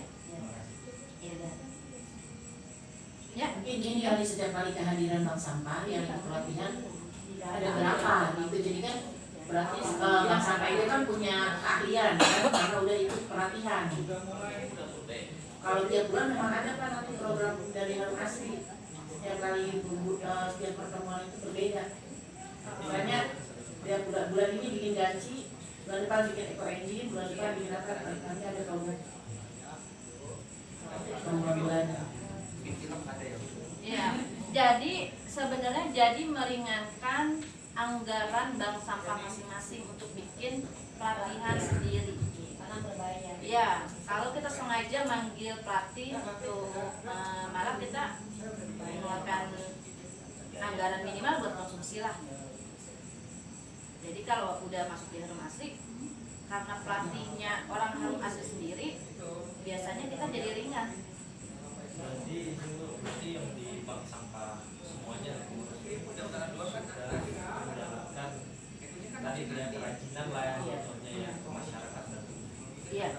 Ya, mungkin ini kali setiap kali kehadiran bank sampah yang ikut pelatihan ada berapa gitu. Jadi kan berarti bank sampah itu kan punya keahlian kan, karena udah ikut pelatihan. Kalau tiap bulan memang ada kan nanti program dari Harum Asri. Setiap kali setiap pertemuan itu berbeda. Misalnya bulan ini bikin ganci, bulan depan bikin eco engine, bulan depan bikin apa, nanti ada program bulannya. Ya, jadi sebenarnya jadi meringankan anggaran bank sampah masing-masing untuk bikin pelatihan sendiri. Karena berbayar. Ya, kalau kita sengaja manggil pelatih untuk malah kita mengeluarkan anggaran minimal buat konsumsi lah. Jadi kalau udah masuk di Harum Asri, karena pelatihnya orang Harum Asri sendiri, biasanya kita jadi ringan. Berarti yang di bank sampah semuanya menjalankan tadi dia kerajinan lah ya, contohnya ya ke masyarakat. Iya.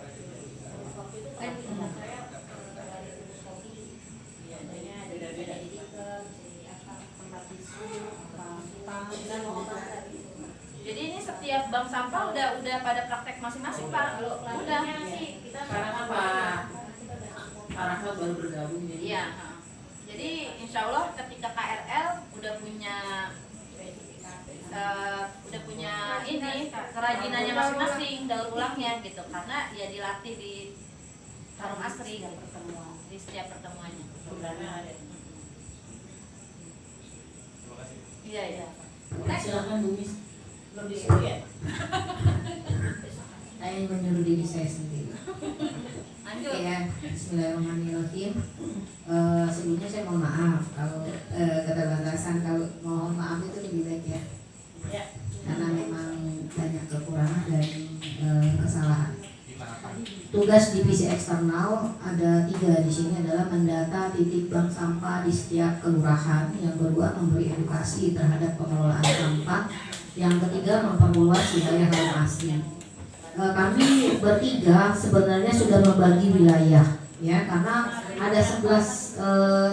Jadi ini setiap bank sampah udah pada praktek masing-masing Pak. Udah sih kita Sekarang kan Pak Rahmat baru bergabung jadi. Iya. Jadi insya Allah ketika KRL udah punya ini kerajinannya masing-masing, daur ulangnya gitu, karena dia dilatih di Harum Asri dan pertemuan di setiap pertemuannya. Ada. Iya iya. Silakan Bu Mis. Belum disuruh ya? Saya menyuruh diri saya sendiri. Lanjut. Ya, Bismillahirrahmanirrahim. Sebelumnya saya mohon maaf kalau keterbatasan, kalau mohon maaf itu lebih baik ya. Ya. Karena memang banyak kekurangan dan kesalahan. Tugas divisi eksternal ada 3 di sini adalah mendata titik bank sampah di setiap kelurahan. Yang kedua memberi edukasi terhadap pengelolaan sampah. Yang ketiga memperluas wilayah Harum Asri. Kami bertiga sebenarnya sudah membagi wilayah ya, karena ada 11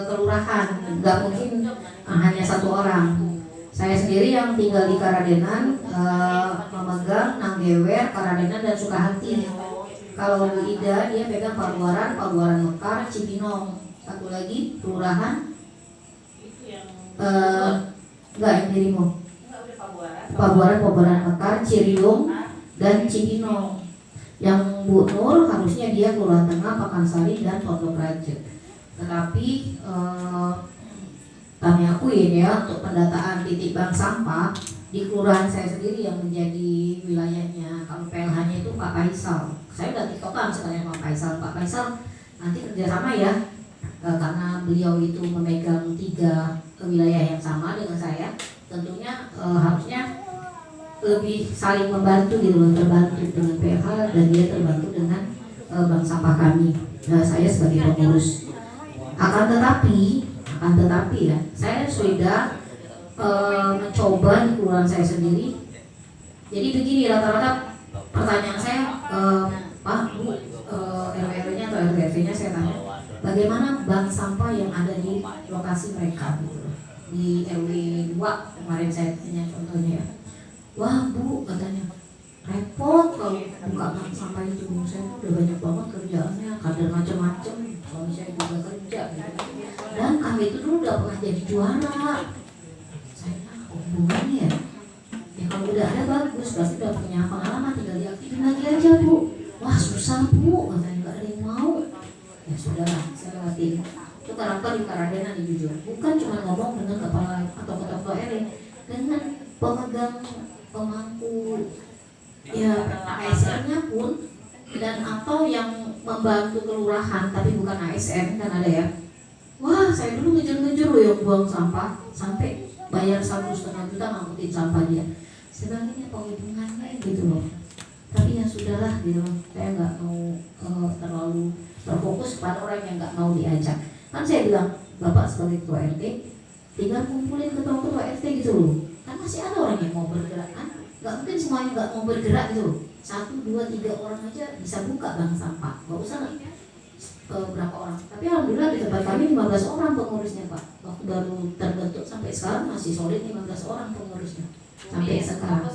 kelurahan, nggak mungkin hanya 1 orang. Saya sendiri yang tinggal di Karadenan memegang Nanggewer, Karadenan dan Sukahati. Kalau Bu Ida dia pegang Pabuaran Mekar, Cibinong. Satu lagi kelurahan enggak yang dirimu. Pabuaran Mekar, Ciriung dan Cibinong. Yang Bu Nur harusnya dia Kelurahan Tengah, Pakansari dan Pondok Raja. Tetapi kami akuin ya, untuk pendataan titik bank sampah di kelurahan saya sendiri yang menjadi wilayahnya. Kalau PLH-nya itu Pak Faisal. Saya udah tiktokan sekalian sama Pak Faisal nanti kerjasama ya, karena beliau itu memegang 3 wilayah yang sama dengan saya. Tentunya harusnya lebih saling membantu gitu, terbantu dengan PLH dan dia terbantu dengan bank sampah kami. Saya sebagai pengurus. Akan tetapi ya, saya sudah mencoba di kelurahan saya sendiri. Jadi begini, rata-rata pertanyaan saya, Pak, Bu, RW-nya atau RT-nya saya tanya, bagaimana bank sampah yang ada di lokasi mereka gitu. Di RW 2 kemarin saya tanya contohnya ya. Wah Bu, katanya repot kalau buka bank sampah itu. Saya tuh udah banyak banget kerjaannya, kader macam-macam, suami saya juga kerja gitu. Dan kami itu dulu udah pernah jadi juara. Saya hubungannya ya kalau udah ada bagus, berarti udah punya pengalaman, tinggal diaktifin lagi aja Bu. Wah susah Bu, katanya nggak ada yang mau. Ya sudahlah, saya lewatin. Itu karakter di Karadenan jujur. Bukan cuma ngomong dengan kepala atau ketua RW, dengan pemegang pemangku ya ASN-nya pun, dan atau yang membantu kelurahan tapi bukan ASN kan ada ya. Wah saya dulu ngejar-ngejar loh yang buang sampah sampai bayar 1,5 juta ngangkutin sampah dia. Sebenarnya penghubungannya gitu loh. Tapi ya sudahlah gitu, saya nggak mau terlalu terfokus pada orang yang nggak mau diajak. Kan saya bilang Bapak sebagai ketua RT tinggal kumpulin ketua-ketua RT gitu loh. Kan masih ada orang yang mau bergerak kan, nggak mungkin semuanya nggak mau bergerak gitu. 1, 2, 3 orang aja bisa buka bank sampah, nggak usah berapa orang. Tapi alhamdulillah di tempat kami 15 orang pengurusnya Pak. Waktu baru terbentuk sampai sekarang masih solid 15 orang pengurusnya sampai sekarang.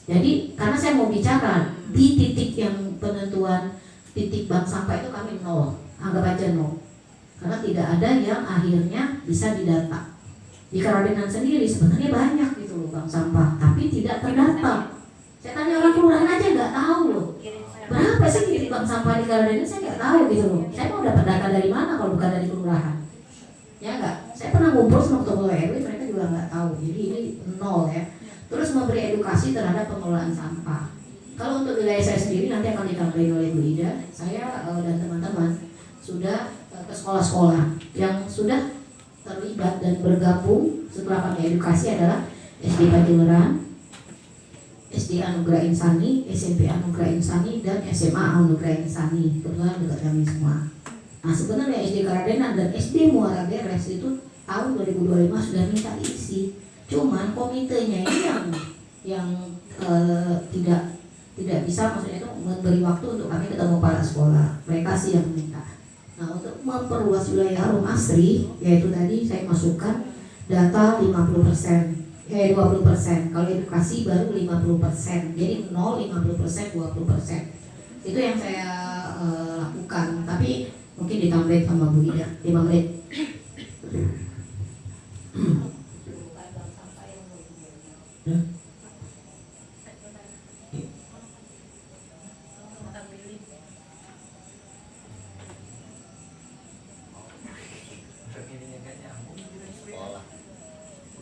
Jadi karena saya mau bicara di titik yang penentuan titik bank sampah itu kami 0, anggap aja 0. Karena tidak ada yang akhirnya bisa didata. Di Karadenan sendiri sebenarnya banyak gitu loh bank sampah, tapi tidak terdata bank sampah di Kaladen saya nggak tahu gitu loh. Saya mau dapat data dari mana kalau bukan dari kelurahan? Ya nggak. Saya pernah ngumpul sama ketua RW, mereka juga nggak tahu. Jadi ini nol ya. Terus memberi edukasi terhadap pengelolaan sampah. Kalau untuk wilayah saya sendiri nanti akan ditambahin oleh Bu Ida. Saya dan teman-teman sudah ke sekolah-sekolah yang sudah terlibat dan bergabung setelah kami edukasi adalah SD Pajeweran, SD Anugerah Insani, SMP Anugerah Insani, dan SMA Anugerah Insani. Kebetulan dekat kami semua. Nah sebenarnya SD Karadenan dan SD Muara Beres itu tahun 2025 sudah minta diisi. Cuman komitenya ini yang tidak bisa, maksudnya itu memberi waktu untuk kami ketemu kepala sekolah. Mereka sih yang minta. Nah untuk memperluas wilayah Harum Asri, yaitu tadi saya masukkan data 50%, 20%. Kalau edukasi baru 50%. Jadi 0, 50%, 20%. Itu yang saya lakukan. Tapi mungkin ditambahin sama Bu Ida 5 menit.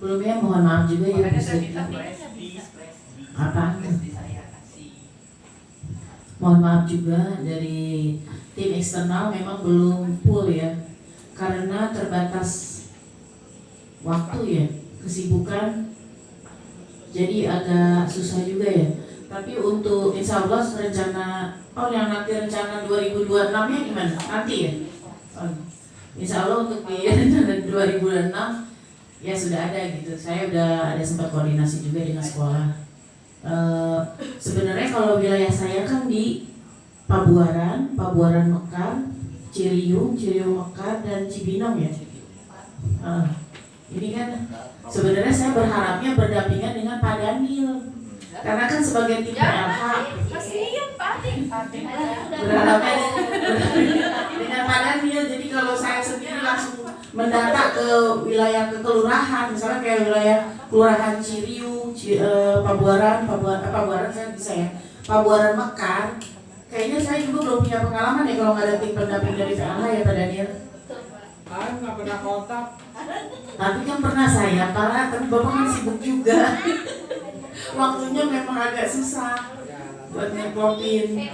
Sebelumnya mohon maaf juga ya mohon maaf juga dari tim eksternal memang belum full ya, karena terbatas waktu ya, kesibukan, jadi agak susah juga ya. Tapi untuk insya Allah rencana, yang nanti rencana 2026 nya gimana? Nanti ya? Insya Allah untuk di rencana 2026 ya sudah ada gitu. Saya udah ada sempat koordinasi juga dengan sekolah. Sebenarnya kalau wilayah saya kan di Pabuaran Mekar, Ciriung Mekar, dan Cibinong ya. Ini kan sebenarnya saya berharapnya berdampingan dengan Pak Daniel, karena kan sebagai tim PLH berharapnya dengan Pak Daniel. Jadi kalau saya sendiri langsung mendata ke wilayah kelurahan, misalnya kayak wilayah kelurahan Ciriung, Pabuaran saya bisa ya, Pabuaran Mekar. Kayaknya saya juga belum punya pengalaman ya kalau nggak ada tim pendamping dari PLH ya Pak Daniel. Nggak pernah kontak. Tapi kan pernah saya, tapi Bapak kan sibuk juga. Waktunya memang agak susah buat ngeklopin.